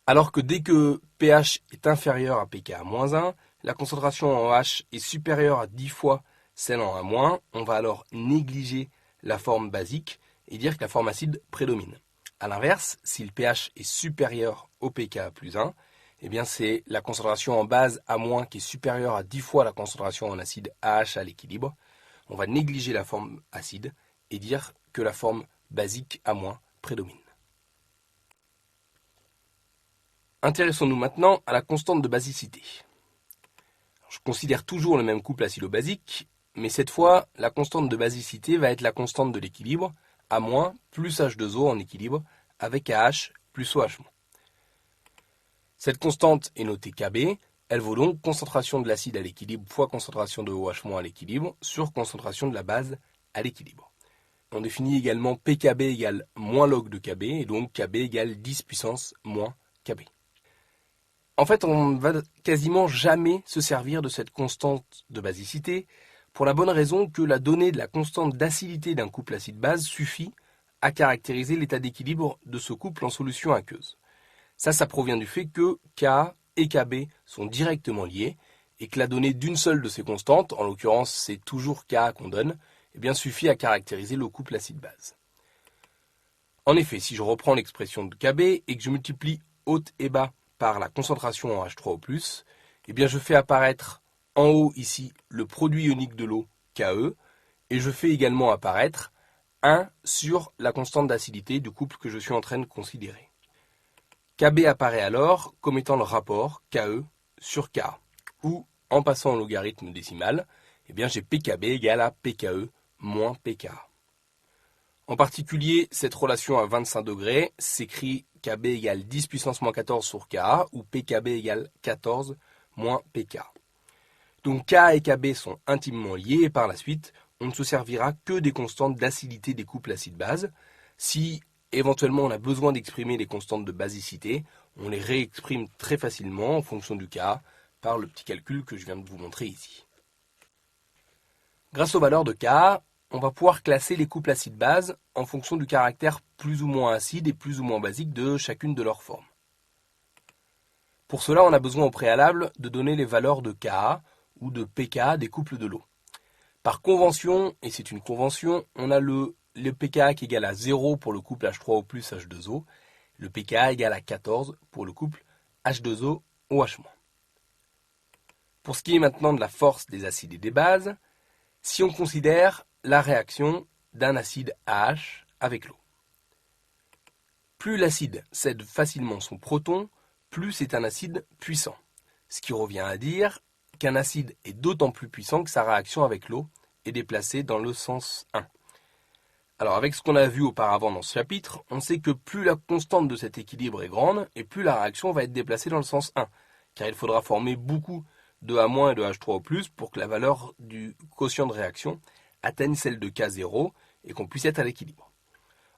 Alors que dès que pH est inférieur à pKa-1, la concentration en H est supérieure à 10 fois celle en A-, on va alors négliger la forme basique et dire que la forme acide prédomine. A l'inverse, si le pH est supérieur au pKa plus 1, eh bien c'est la concentration en base A- qui est supérieure à 10 fois la concentration en acide AH à l'équilibre. On va négliger la forme acide et dire que la forme basique A- prédomine. Intéressons-nous maintenant à la constante de basicité. Je considère toujours le même couple acido-basique, mais cette fois, la constante de basicité va être la constante de l'équilibre, A- plus H2O en équilibre, avec AH plus OH-. Cette constante est notée Kb, elle vaut donc concentration de l'acide à l'équilibre fois concentration de OH- à l'équilibre sur concentration de la base à l'équilibre. On définit également pKb égale moins log de Kb, et donc Kb égale 10 puissance moins Kb. En fait, on ne va quasiment jamais se servir de cette constante de basicité, pour la bonne raison que la donnée de la constante d'acidité d'un couple acide-base suffit à caractériser l'état d'équilibre de ce couple en solution aqueuse. Ça provient du fait que Ka et Kb sont directement liés, et que la donnée d'une seule de ces constantes, en l'occurrence c'est toujours Ka qu'on donne, eh bien, suffit à caractériser le couple acide-base. En effet, si je reprends l'expression de Kb et que je multiplie haut et bas par la concentration en H3O+, eh bien je fais apparaître en haut ici le produit ionique de l'eau Ke, et je fais également apparaître 1 sur la constante d'acidité du couple que je suis en train de considérer. Kb apparaît alors comme étant le rapport Ke sur Ka, où en passant au logarithme décimal, eh bien j'ai pKb égale à pKe moins pKa. En particulier, cette relation à 25 degrés s'écrit Kb égale 10 puissance moins 14 sur Ka, ou pKb égale 14 moins pK. Donc Ka et Kb sont intimement liés, et par la suite, on ne se servira que des constantes d'acidité des couples acide-base. Si éventuellement on a besoin d'exprimer les constantes de basicité, on les réexprime très facilement en fonction du cas, par le petit calcul que je viens de vous montrer ici. Grâce aux valeurs de Ka, on va pouvoir classer les couples acide-base en fonction du caractère plus ou moins acide et plus ou moins basique de chacune de leurs formes. Pour cela, on a besoin au préalable de donner les valeurs de Ka ou de pK des couples de l'eau. Par convention, et c'est une convention, on a le pKa qui est égal à 0 pour le couple H3O plus H2O, le pKa égal à 14 pour le couple H2O OH-. Pour ce qui est maintenant de la force des acides et des bases, si on considère la réaction d'un acide AH avec l'eau. Plus l'acide cède facilement son proton, plus c'est un acide puissant. Ce qui revient à dire qu'un acide est d'autant plus puissant que sa réaction avec l'eau est déplacée dans le sens 1. Alors avec ce qu'on a vu auparavant dans ce chapitre, on sait que plus la constante de cet équilibre est grande, et plus la réaction va être déplacée dans le sens 1, car il faudra former beaucoup de A- et de H3O+, pour que la valeur du quotient de réaction atteigne celle de K0 et qu'on puisse être à l'équilibre.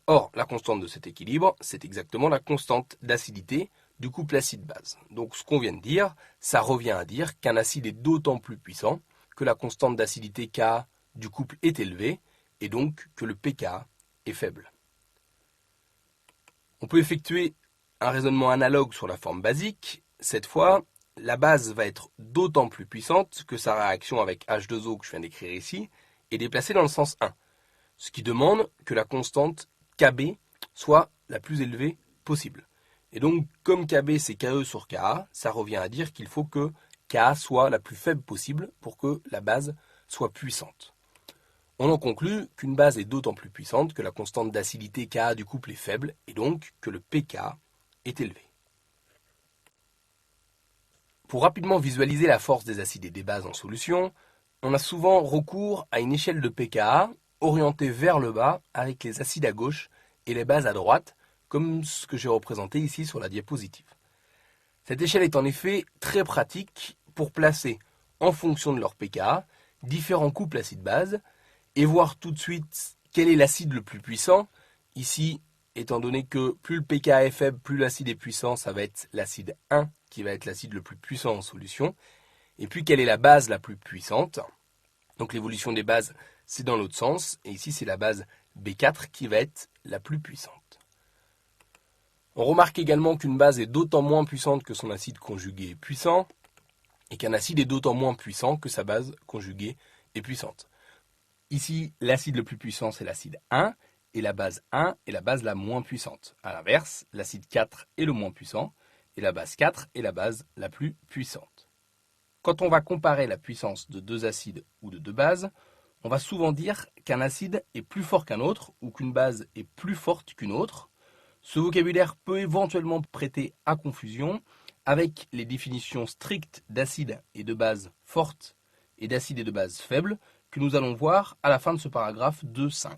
Or, la constante de cet équilibre, c'est exactement la constante d'acidité du couple acide-base. Donc ce qu'on vient de dire, ça revient à dire qu'un acide est d'autant plus puissant que la constante d'acidité Ka du couple est élevée, et donc que le pKa est faible. On peut effectuer un raisonnement analogue sur la forme basique. Cette fois, la base va être d'autant plus puissante que sa réaction avec H2O que je viens d'écrire ici est déplacée dans le sens 1, ce qui demande que la constante Kb soit la plus élevée possible. Et donc, comme Kb c'est Ke sur Ka, ça revient à dire qu'il faut que Ka soit la plus faible possible pour que la base soit puissante. On en conclut qu'une base est d'autant plus puissante que la constante d'acidité Ka du couple est faible et donc que le pK est élevé. Pour rapidement visualiser la force des acides et des bases en solution, on a souvent recours à une échelle de pKa orientée vers le bas avec les acides à gauche et les bases à droite, comme ce que j'ai représenté ici sur la diapositive. Cette échelle est en effet très pratique pour placer, en fonction de leur pKa, différents couples acide-base et voir tout de suite quel est l'acide le plus puissant. Ici, étant donné que plus le pKa est faible, plus l'acide est puissant, ça va être l'acide 1 qui va être l'acide le plus puissant en solution. Et puis, quelle est la base la plus puissante? Donc l'évolution des bases, c'est dans l'autre sens. Et ici, c'est la base B4 qui va être la plus puissante. On remarque également qu'une base est d'autant moins puissante que son acide conjugué est puissant, et qu'un acide est d'autant moins puissant que sa base conjuguée est puissante. Ici, l'acide le plus puissant, c'est l'acide 1, et la base 1 est la base la moins puissante. A l'inverse, l'acide 4 est le moins puissant, et la base 4 est la base la plus puissante. Quand on va comparer la puissance de deux acides ou de deux bases, on va souvent dire qu'un acide est plus fort qu'un autre, ou qu'une base est plus forte qu'une autre. Ce vocabulaire peut éventuellement prêter à confusion avec les définitions strictes d'acides et de bases fortes et d'acides et de bases faibles que nous allons voir à la fin de ce paragraphe 2.5.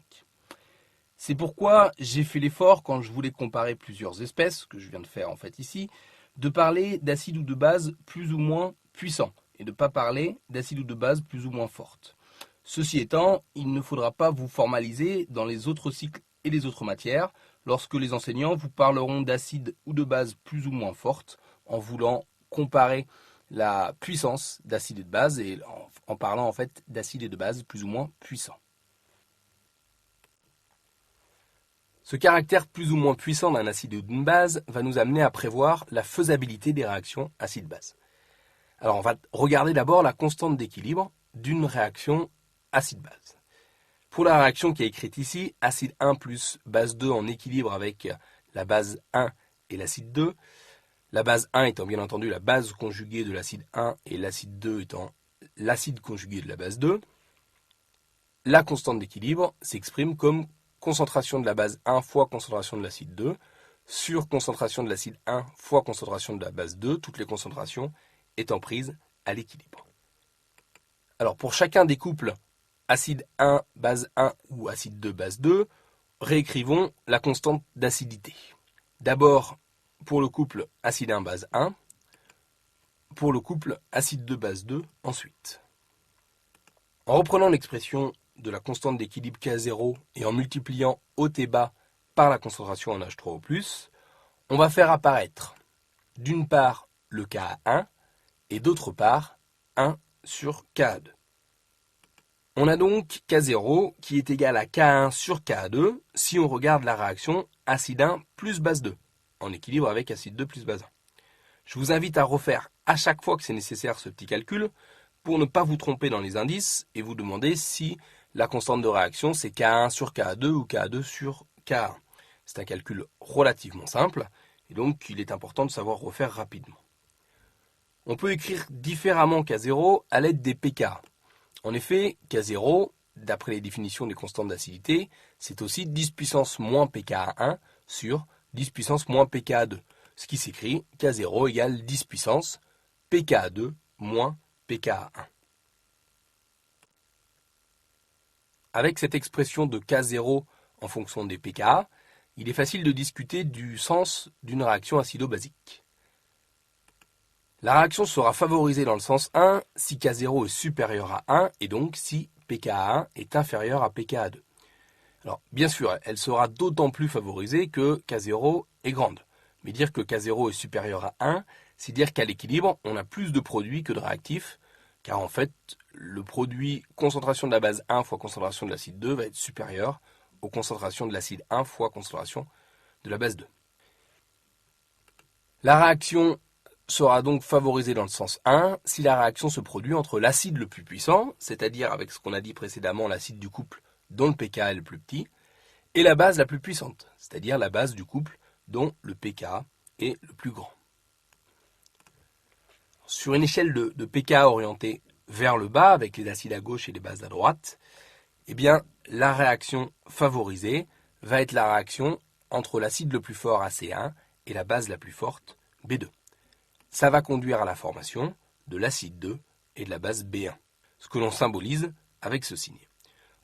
C'est pourquoi j'ai fait l'effort, quand je voulais comparer plusieurs espèces, que je viens de faire en fait ici, de parler d'acides ou de bases plus ou moins puissants et de ne pas parler d'acides ou de bases plus ou moins fortes. Ceci étant, il ne faudra pas vous formaliser dans les autres cycles et les autres matières lorsque les enseignants vous parleront d'acides ou de bases plus ou moins fortes en voulant comparer la puissance d'acides et de bases et en parlant en fait d'acides et de bases plus ou moins puissants. Ce caractère plus ou moins puissant d'un acide ou d'une base va nous amener à prévoir la faisabilité des réactions acide-base. Alors on va regarder d'abord la constante d'équilibre d'une réaction acide-base. Pour la réaction qui est écrite ici, acide 1 plus base 2 en équilibre avec la base 1 et l'acide 2, la base 1 étant bien entendu la base conjuguée de l'acide 1 et l'acide 2 étant l'acide conjugué de la base 2, la constante d'équilibre s'exprime comme concentration de la base 1 fois concentration de l'acide 2 sur concentration de l'acide 1 fois concentration de la base 2, toutes les concentrations étant prises à l'équilibre. Alors pour chacun des couples acide 1, base 1 ou acide 2, base 2, réécrivons la constante d'acidité. D'abord pour le couple acide 1, base 1, pour le couple acide 2, base 2 ensuite. En reprenant l'expression de la constante d'équilibre K0 et en multipliant haut et bas par la concentration en H3O+, on va faire apparaître d'une part le Ka1 et d'autre part 1 sur Ka2. On a donc K0 qui est égal à K1 sur Ka2 si on regarde la réaction acide 1 plus base 2, en équilibre avec acide 2 plus base 1. Je vous invite à refaire à chaque fois que c'est nécessaire ce petit calcul pour ne pas vous tromper dans les indices et vous demander si la constante de réaction c'est K1 sur K2 ou K2 sur K1. C'est un calcul relativement simple et donc il est important de savoir refaire rapidement. On peut écrire différemment K0 à l'aide des pK. En effet, K0 d'après les définitions des constantes d'acidité, c'est aussi 10 puissance moins pKa1 sur 10 puissance moins pKa2, ce qui s'écrit K0 égale 10 puissance pKa2 moins pKa1. Avec cette expression de K0 en fonction des pKa, il est facile de discuter du sens d'une réaction acido-basique. La réaction sera favorisée dans le sens 1 si K0 est supérieur à 1 et donc si pKa1 est inférieur à pKa2. Alors, bien sûr, elle sera d'autant plus favorisée que K0 est grande. Mais dire que K0 est supérieur à 1, c'est dire qu'à l'équilibre, on a plus de produits que de réactifs, car en fait, le produit concentration de la base 1 fois concentration de l'acide 2 va être supérieur aux concentrations de l'acide 1 fois concentration de la base 2. La réaction sera donc favorisée dans le sens 1 si la réaction se produit entre l'acide le plus puissant, c'est-à-dire avec ce qu'on a dit précédemment l'acide du couple dont le pKa est le plus petit, et la base la plus puissante, c'est-à-dire la base du couple dont le pKa est le plus grand. Sur une échelle de pKa orientée vers le bas, avec les acides à gauche et les bases à droite, eh bien, la réaction favorisée va être la réaction entre l'acide le plus fort AC1 et la base la plus forte B2. Ça va conduire à la formation de l'acide 2 et de la base B1, ce que l'on symbolise avec ce signe.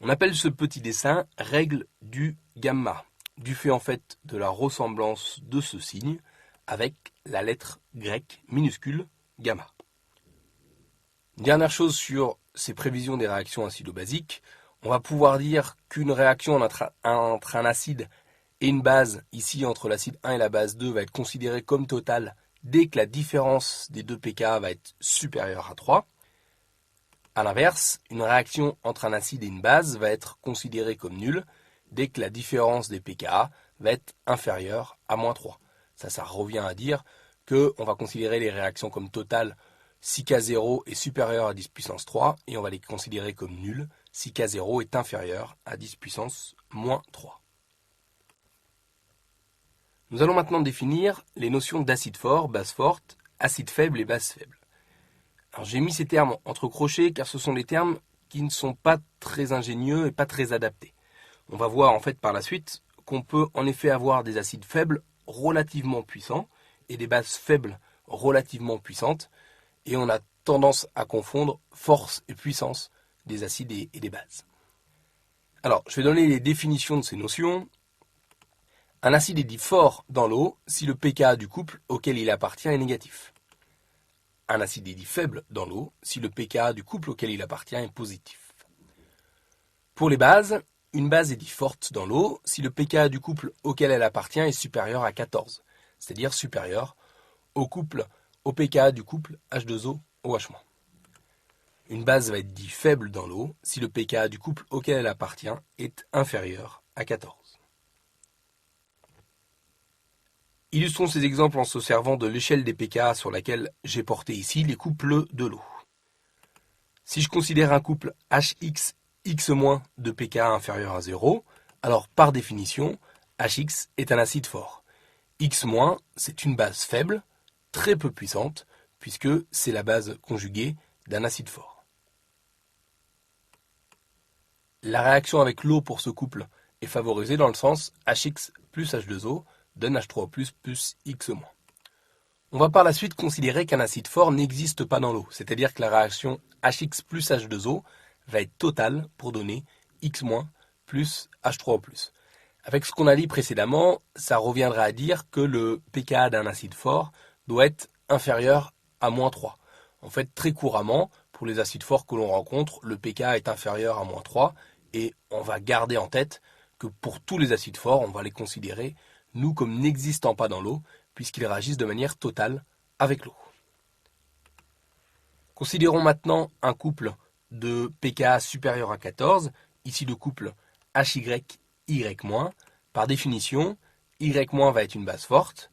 On appelle ce petit dessin règle du gamma, du fait en fait de la ressemblance de ce signe avec la lettre grecque minuscule gamma. Une dernière chose sur ces prévisions des réactions acido-basiques, on va pouvoir dire qu'une réaction entre un acide et une base, ici entre l'acide 1 et la base 2, va être considérée comme totale dès que la différence des deux pKa va être supérieure à 3. A l'inverse, une réaction entre un acide et une base va être considérée comme nulle dès que la différence des pKa va être inférieure à moins 3. Ça revient à dire qu'on va considérer les réactions comme totales si K0 est supérieur à 10 puissance 3 et on va les considérer comme nulles si K0 est inférieur à 10 puissance moins 3. Nous allons maintenant définir les notions d'acide fort, base forte, acide faible et base faible. Alors j'ai mis ces termes entre crochets car ce sont des termes qui ne sont pas très ingénieux et pas très adaptés. On va voir en fait par la suite qu'on peut en effet avoir des acides faibles relativement puissants et des bases faibles relativement puissantes et on a tendance à confondre force et puissance des acides et des bases. Alors je vais donner les définitions de ces notions. Un acide est dit fort dans l'eau si le pKa du couple auquel il appartient est négatif. Un acide est dit faible dans l'eau si le pKa du couple auquel il appartient est positif. Pour les bases, une base est dit forte dans l'eau si le pKa du couple auquel elle appartient est supérieur à 14, c'est-à-dire supérieur au pKa du couple H2O-OH-. Une base va être dit faible dans l'eau si le pKa du couple auquel elle appartient est inférieur à 14. Illustrons ces exemples en se servant de l'échelle des pKa sur laquelle j'ai porté ici les couples de l'eau. Si je considère un couple HX X- de pKa inférieur à 0, alors par définition, HX est un acide fort. X-, c'est une base faible, très peu puissante, puisque c'est la base conjuguée d'un acide fort. La réaction avec l'eau pour ce couple est favorisée dans le sens HX plus H2O donne H3O+, plus X-. On va par la suite considérer qu'un acide fort n'existe pas dans l'eau, c'est-à-dire que la réaction HX plus H2O va être totale pour donner X- plus H3O+. Avec ce qu'on a dit précédemment, ça reviendra à dire que le pKa d'un acide fort doit être inférieur à moins 3. En fait, très couramment, pour les acides forts que l'on rencontre, le pKa est inférieur à moins 3 et on va garder en tête que pour tous les acides forts, on va les considérer, nous, comme n'existant pas dans l'eau, puisqu'ils réagissent de manière totale avec l'eau. Considérons maintenant un couple de pKa supérieur à 14, ici le couple HY-Y-. Par définition, Y- va être une base forte,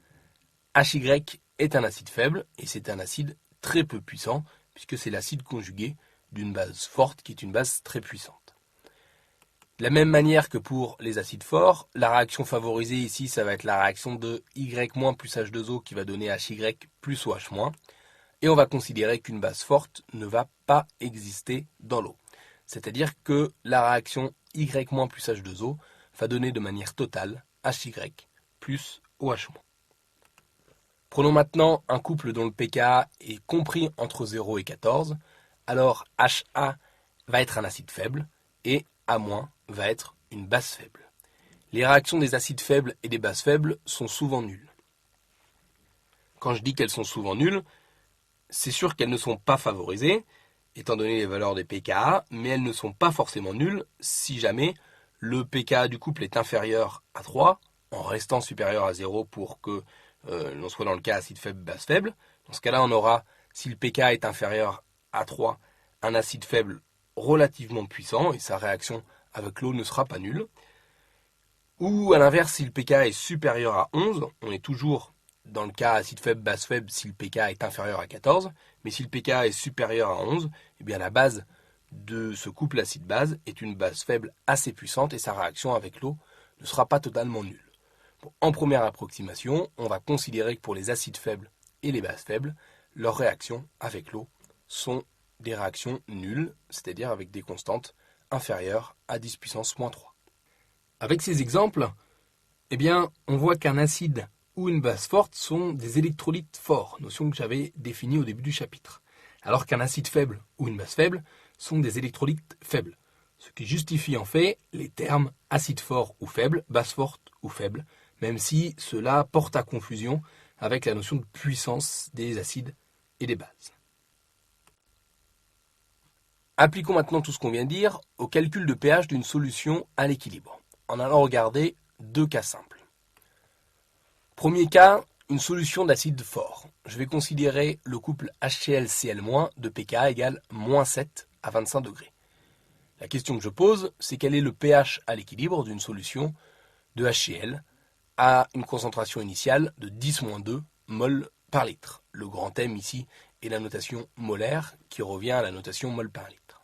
HY est un acide faible, et c'est un acide très peu puissant, puisque c'est l'acide conjugué d'une base forte qui est une base très puissante. De la même manière que pour les acides forts, la réaction favorisée ici, ça va être la réaction de Y- plus H2O qui va donner HY plus OH-. Et on va considérer qu'une base forte ne va pas exister dans l'eau. c'est-à-dire que la réaction Y- plus H2O va donner de manière totale HY plus OH-. Prenons maintenant un couple dont le pKa est compris entre 0 et 14, alors HA va être un acide faible et A- va être une base faible. Les réactions des acides faibles et des bases faibles sont souvent nulles. Quand je dis qu'elles sont souvent nulles, c'est sûr qu'elles ne sont pas favorisées, étant donné les valeurs des pKa, mais elles ne sont pas forcément nulles si jamais le pKa du couple est inférieur à 3, en restant supérieur à 0 pour que l'on soit dans le cas acide faible, base faible. Dans ce cas-là, on aura, si le pKa est inférieur à 3, un acide faible relativement puissant, et sa réaction avec l'eau ne sera pas nulle. Ou à l'inverse, si le pKa est supérieur à 11, on est toujours dans le cas acide faible, base faible si le pKa est inférieur à 14, mais si le pKa est supérieur à 11, eh bien la base de ce couple acide-base est une base faible assez puissante et sa réaction avec l'eau ne sera pas totalement nulle. Bon, en première approximation, on va considérer que pour les acides faibles et les bases faibles, leurs réactions avec l'eau sont des réactions nulles, c'est-à-dire avec des constantes inférieures à 10 puissance moins 3. Avec ces exemples, eh bien, on voit qu'un acide ou une base forte sont des électrolytes forts, notion que j'avais définie au début du chapitre, alors qu'un acide faible ou une base faible sont des électrolytes faibles, ce qui justifie en fait les termes acide fort ou faible, base forte ou faible, même si cela porte à confusion avec la notion de puissance des acides et des bases. Appliquons maintenant tout ce qu'on vient de dire au calcul de pH d'une solution à l'équilibre, en allant regarder deux cas simples. Premier cas, une solution d'acide fort. Je vais considérer le couple HCl-Cl- de pKa égale -7 à 25 degrés. La question que je pose, c'est quel est le pH à l'équilibre d'une solution de HCl à une concentration initiale de 10-2 mol par litre. Le grand M ici est la notation molaire qui revient à la notation mol par litre.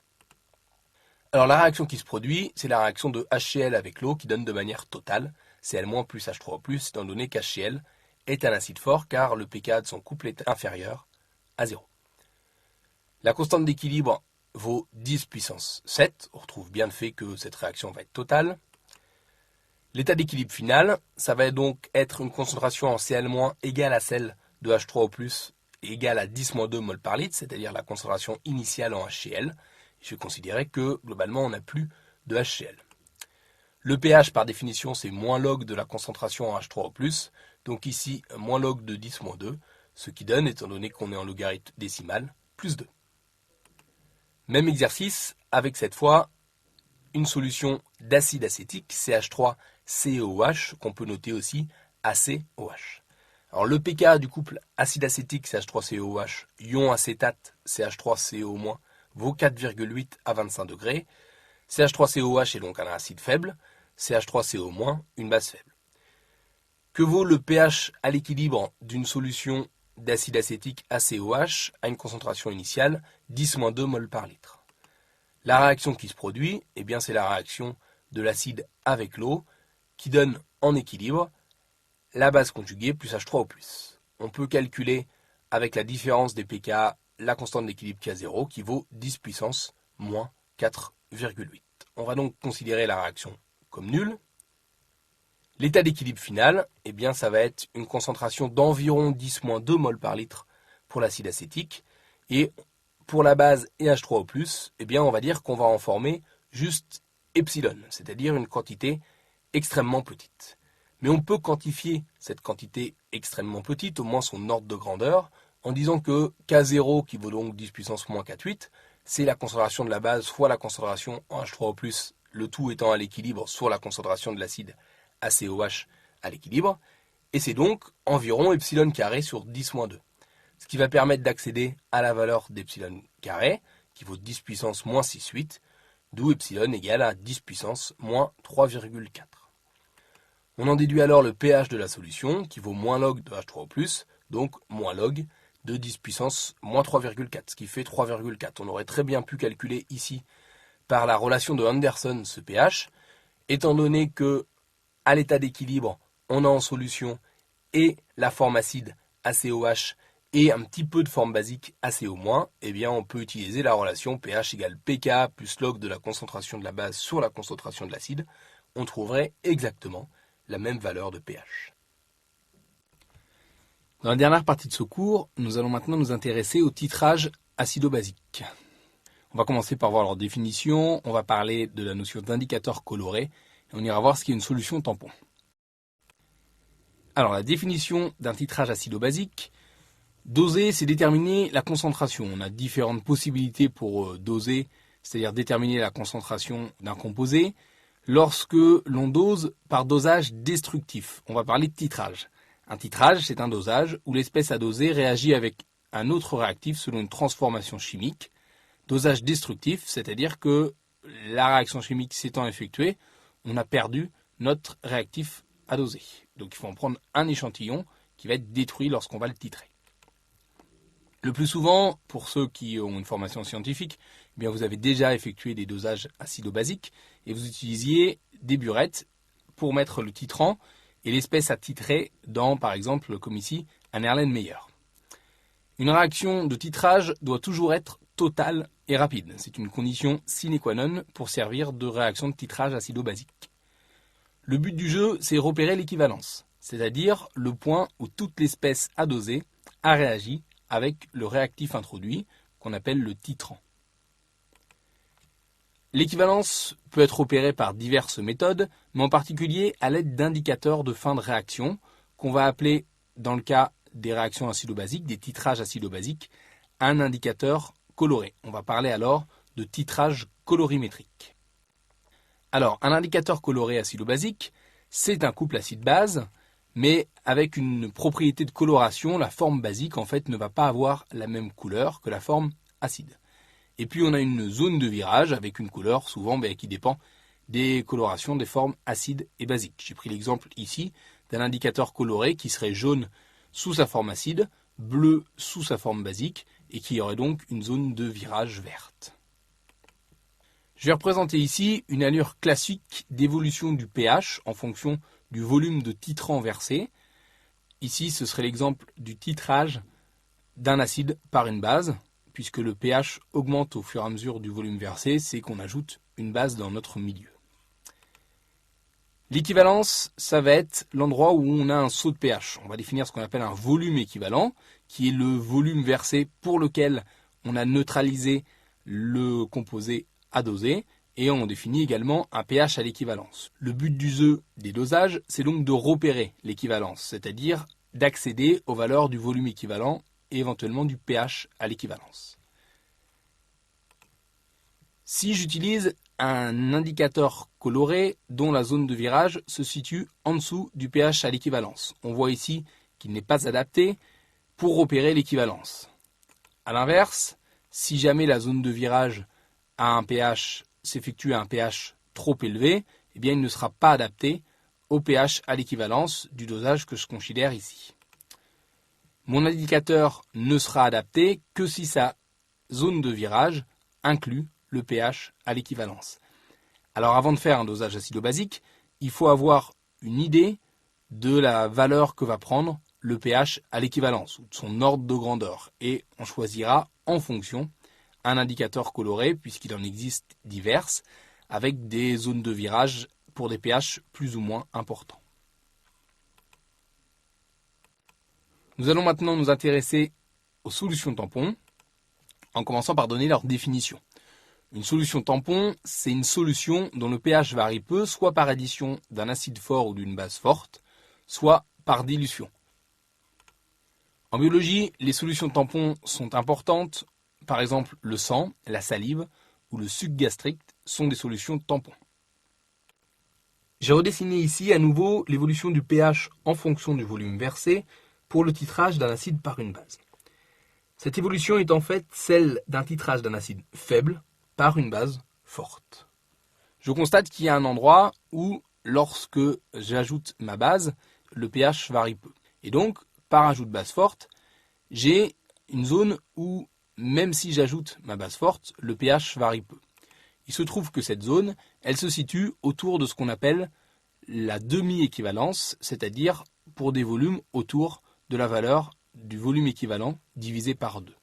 Alors la réaction qui se produit, c'est la réaction de HCl avec l'eau qui donne de manière totale Cl- plus H3O+, étant donné qu'HCl est un acide fort car le pKa de son couple est inférieur à 0. La constante d'équilibre vaut 10 puissance 7. On retrouve bien le fait que cette réaction va être totale. L'état d'équilibre final, ça va donc être une concentration en Cl- égale à celle de H3O+, égale à 10-2 mol par litre, c'est-à-dire la concentration initiale en HCl. Je vais considérer que globalement on n'a plus de HCl. Le pH par définition c'est moins log de la concentration en H3O+, donc ici moins log de 10-2, ce qui donne, étant donné qu'on est en logarithme décimal, plus 2. Même exercice avec cette fois une solution d'acide acétique CH3COH qu'on peut noter aussi ACOH. Alors le pKa du couple acide acétique CH3COH ion acétate CH3CO- vaut 4,8 à 25 degrés. CH3COH est donc un acide faible, CH3CO- une base faible. Que vaut le pH à l'équilibre d'une solution d'acide acétique ACOH à une concentration initiale 10-2 mol par litre? La réaction qui se produit, eh bien, c'est la réaction de l'acide avec l'eau qui donne en équilibre la base conjuguée plus H3O+. On peut calculer avec la différence des pKa la constante d'équilibre K0 qui vaut 10 puissance moins 4,8. On va donc considérer la réaction comme nulle. L'état d'équilibre final, eh bien, ça va être une concentration d'environ 10-2 mol par litre pour l'acide acétique. Et pour la base et H3O+, eh bien, on va dire qu'on va en former juste epsilon, c'est-à-dire une quantité extrêmement petite. Mais on peut quantifier cette quantité extrêmement petite, au moins son ordre de grandeur, en disant que K0, qui vaut donc 10 puissance moins 4,8, c'est la concentration de la base fois la concentration en H3O+, le tout étant à l'équilibre sur la concentration de l'acide ACOH à l'équilibre, et c'est donc environ epsilon carré sur 10-2. Ce qui va permettre d'accéder à la valeur d'epsilon carré, qui vaut 10 puissance moins 6,8, d'où epsilon égale à 10 puissance moins 3,4. On en déduit alors le pH de la solution, qui vaut moins log de H3O+, donc moins log de 10 puissance moins 3,4, ce qui fait 3,4. On aurait très bien pu calculer ici, par la relation de Anderson, ce pH, étant donné que, à l'état d'équilibre, on a en solution et la forme acide ACOH et un petit peu de forme basique AC-, eh bien on peut utiliser la relation pH égale pK plus log de la concentration de la base sur la concentration de l'acide. On trouverait exactement la même valeur de pH. Dans la dernière partie de ce cours, nous allons maintenant nous intéresser au titrage acido-basique. On va commencer par voir leur définition, on va parler de la notion d'indicateur coloré, et on ira voir ce qu'est une solution tampon. Alors la définition d'un titrage acido-basique, doser, c'est déterminer la concentration. On a différentes possibilités pour doser, c'est-à-dire déterminer la concentration d'un composé. Lorsque l'on dose par dosage destructif, on va parler de titrage. Un titrage, c'est un dosage où l'espèce à doser réagit avec un autre réactif selon une transformation chimique. Dosage destructif, c'est-à-dire que la réaction chimique s'étant effectuée, on a perdu notre réactif à doser. Donc il faut en prendre un échantillon qui va être détruit lorsqu'on va le titrer. Le plus souvent, pour ceux qui ont une formation scientifique, eh bien vous avez déjà effectué des dosages acido-basiques et vous utilisiez des burettes pour mettre le titrant et l'espèce à titrer dans, par exemple, comme ici, un Erlenmeyer. Une réaction de titrage doit toujours être totale et rapide. C'est une condition sine qua non pour servir de réaction de titrage acido-basique. Le but du jeu, c'est repérer l'équivalence, c'est-à-dire le point où toute l'espèce à doser a réagi avec le réactif introduit, qu'on appelle le titrant. L'équivalence peut être opérée par diverses méthodes, mais en particulier à l'aide d'indicateurs de fin de réaction, qu'on va appeler, dans le cas des réactions acido-basiques, des titrages acido-basiques, un indicateur coloré. On va parler alors de titrage colorimétrique. Alors, un indicateur coloré acido-basique, c'est un couple acide-base, mais avec une propriété de coloration, la forme basique en fait ne va pas avoir la même couleur que la forme acide. Et puis on a une zone de virage avec une couleur souvent qui dépend des colorations des formes acides et basiques. J'ai pris l'exemple ici d'un indicateur coloré qui serait jaune sous sa forme acide, bleu sous sa forme basique et qui aurait donc une zone de virage verte. Je vais représenter ici une allure classique d'évolution du pH en fonction du volume de titrant versé. Ici, ce serait l'exemple du titrage d'un acide par une base, puisque le pH augmente au fur et à mesure du volume versé, c'est qu'on ajoute une base dans notre milieu. L'équivalence, ça va être l'endroit où on a un saut de pH. On va définir ce qu'on appelle un volume équivalent, qui est le volume versé pour lequel on a neutralisé le composé à doser, et on définit également un pH à l'équivalence. Le but du jeu des dosages, c'est donc de repérer l'équivalence, c'est-à-dire d'accéder aux valeurs du volume équivalent et éventuellement du pH à l'équivalence. Si j'utilise un indicateur coloré dont la zone de virage se situe en dessous du pH à l'équivalence, on voit ici qu'il n'est pas adapté pour repérer l'équivalence. A l'inverse, si jamais la zone de virage a un pH s'effectue à un pH trop élevé, eh bien il ne sera pas adapté au pH à l'équivalence du dosage que je considère ici. Mon indicateur ne sera adapté que si sa zone de virage inclut le pH à l'équivalence. Alors avant de faire un dosage acido-basique, il faut avoir une idée de la valeur que va prendre le pH à l'équivalence, ou de son ordre de grandeur, et on choisira en fonction un indicateur coloré, puisqu'il en existe divers, avec des zones de virage pour des pH plus ou moins importants. Nous allons maintenant nous intéresser aux solutions tampons, en commençant par donner leur définition. Une solution tampon, c'est une solution dont le pH varie peu, soit par addition d'un acide fort ou d'une base forte, soit par dilution. En biologie, les solutions tampons sont importantes. Par exemple, le sang, la salive ou le suc gastrique sont des solutions tampons. J'ai redessiné ici à nouveau l'évolution du pH en fonction du volume versé pour le titrage d'un acide par une base. Cette évolution est en fait celle d'un titrage d'un acide faible par une base forte. Je constate qu'il y a un endroit où, lorsque j'ajoute ma base, le pH varie peu. Et donc, par ajout de base forte, j'ai une zone où, même si j'ajoute ma base forte, le pH varie peu. Il se trouve que cette zone, elle se situe autour de ce qu'on appelle la demi-équivalence, c'est-à-dire pour des volumes autour de la valeur du volume équivalent divisé par 2.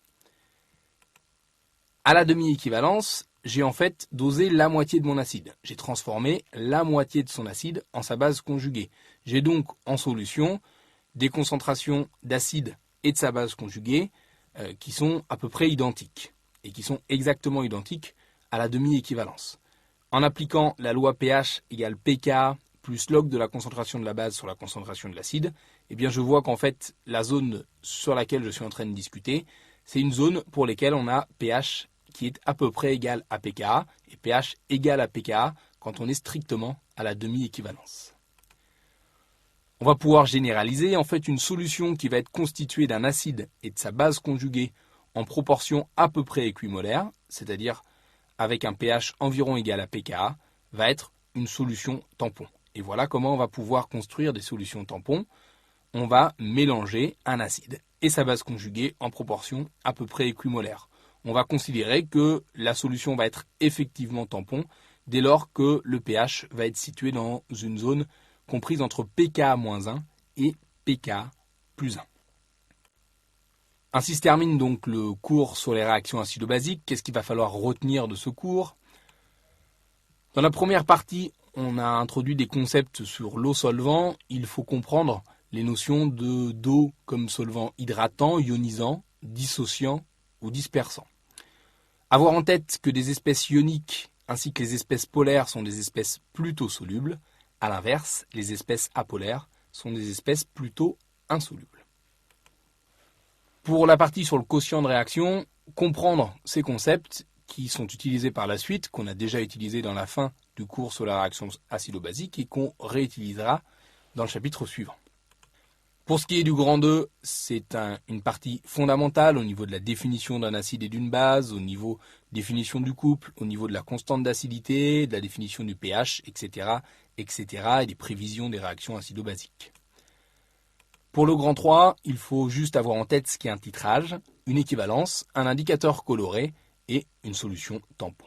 À la demi-équivalence, j'ai en fait dosé la moitié de mon acide. J'ai transformé la moitié de son acide en sa base conjuguée. J'ai donc en solution des concentrations d'acide et de sa base conjuguée qui sont à peu près identiques et qui sont exactement identiques à la demi-équivalence. En appliquant la loi pH égale pKa plus log de la concentration de la base sur la concentration de l'acide, eh bien je vois qu'en fait la zone sur laquelle je suis en train de discuter, c'est une zone pour laquelle on a pH qui est à peu près égal à pKa et pH égal à pKa quand on est strictement à la demi-équivalence. On va pouvoir généraliser en fait une solution qui va être constituée d'un acide et de sa base conjuguée en proportion à peu près équimolaire, c'est-à-dire avec un pH environ égal à pKa, va être une solution tampon. Et voilà comment on va pouvoir construire des solutions tampons. On va mélanger un acide et sa base conjuguée en proportion à peu près équimolaire. On va considérer que la solution va être effectivement tampon dès lors que le pH va être situé dans une zone comprise entre pKa-1 et pKa plus 1. Ainsi se termine donc le cours sur les réactions acido-basiques. Qu'est-ce qu'il va falloir retenir de ce cours? Dans la première partie, on a introduit des concepts sur l'eau solvant. Il faut comprendre les notions d'eau comme solvant hydratant, ionisant, dissociant ou dispersant. Avoir en tête que des espèces ioniques ainsi que les espèces polaires sont des espèces plutôt solubles. A l'inverse, les espèces apolaires sont des espèces plutôt insolubles. Pour la partie sur le quotient de réaction, comprendre ces concepts qui sont utilisés par la suite, qu'on a déjà utilisés dans la fin du cours sur la réaction acido-basique et qu'on réutilisera dans le chapitre suivant. Pour ce qui est du grand 2, c'est une partie fondamentale au niveau de la définition d'un acide et d'une base, au niveau de la définition du couple, au niveau de la constante d'acidité, de la définition du pH, etc., et des prévisions des réactions acido-basiques. Pour le grand 3, il faut juste avoir en tête ce qu'est un titrage, une équivalence, un indicateur coloré et une solution tampon.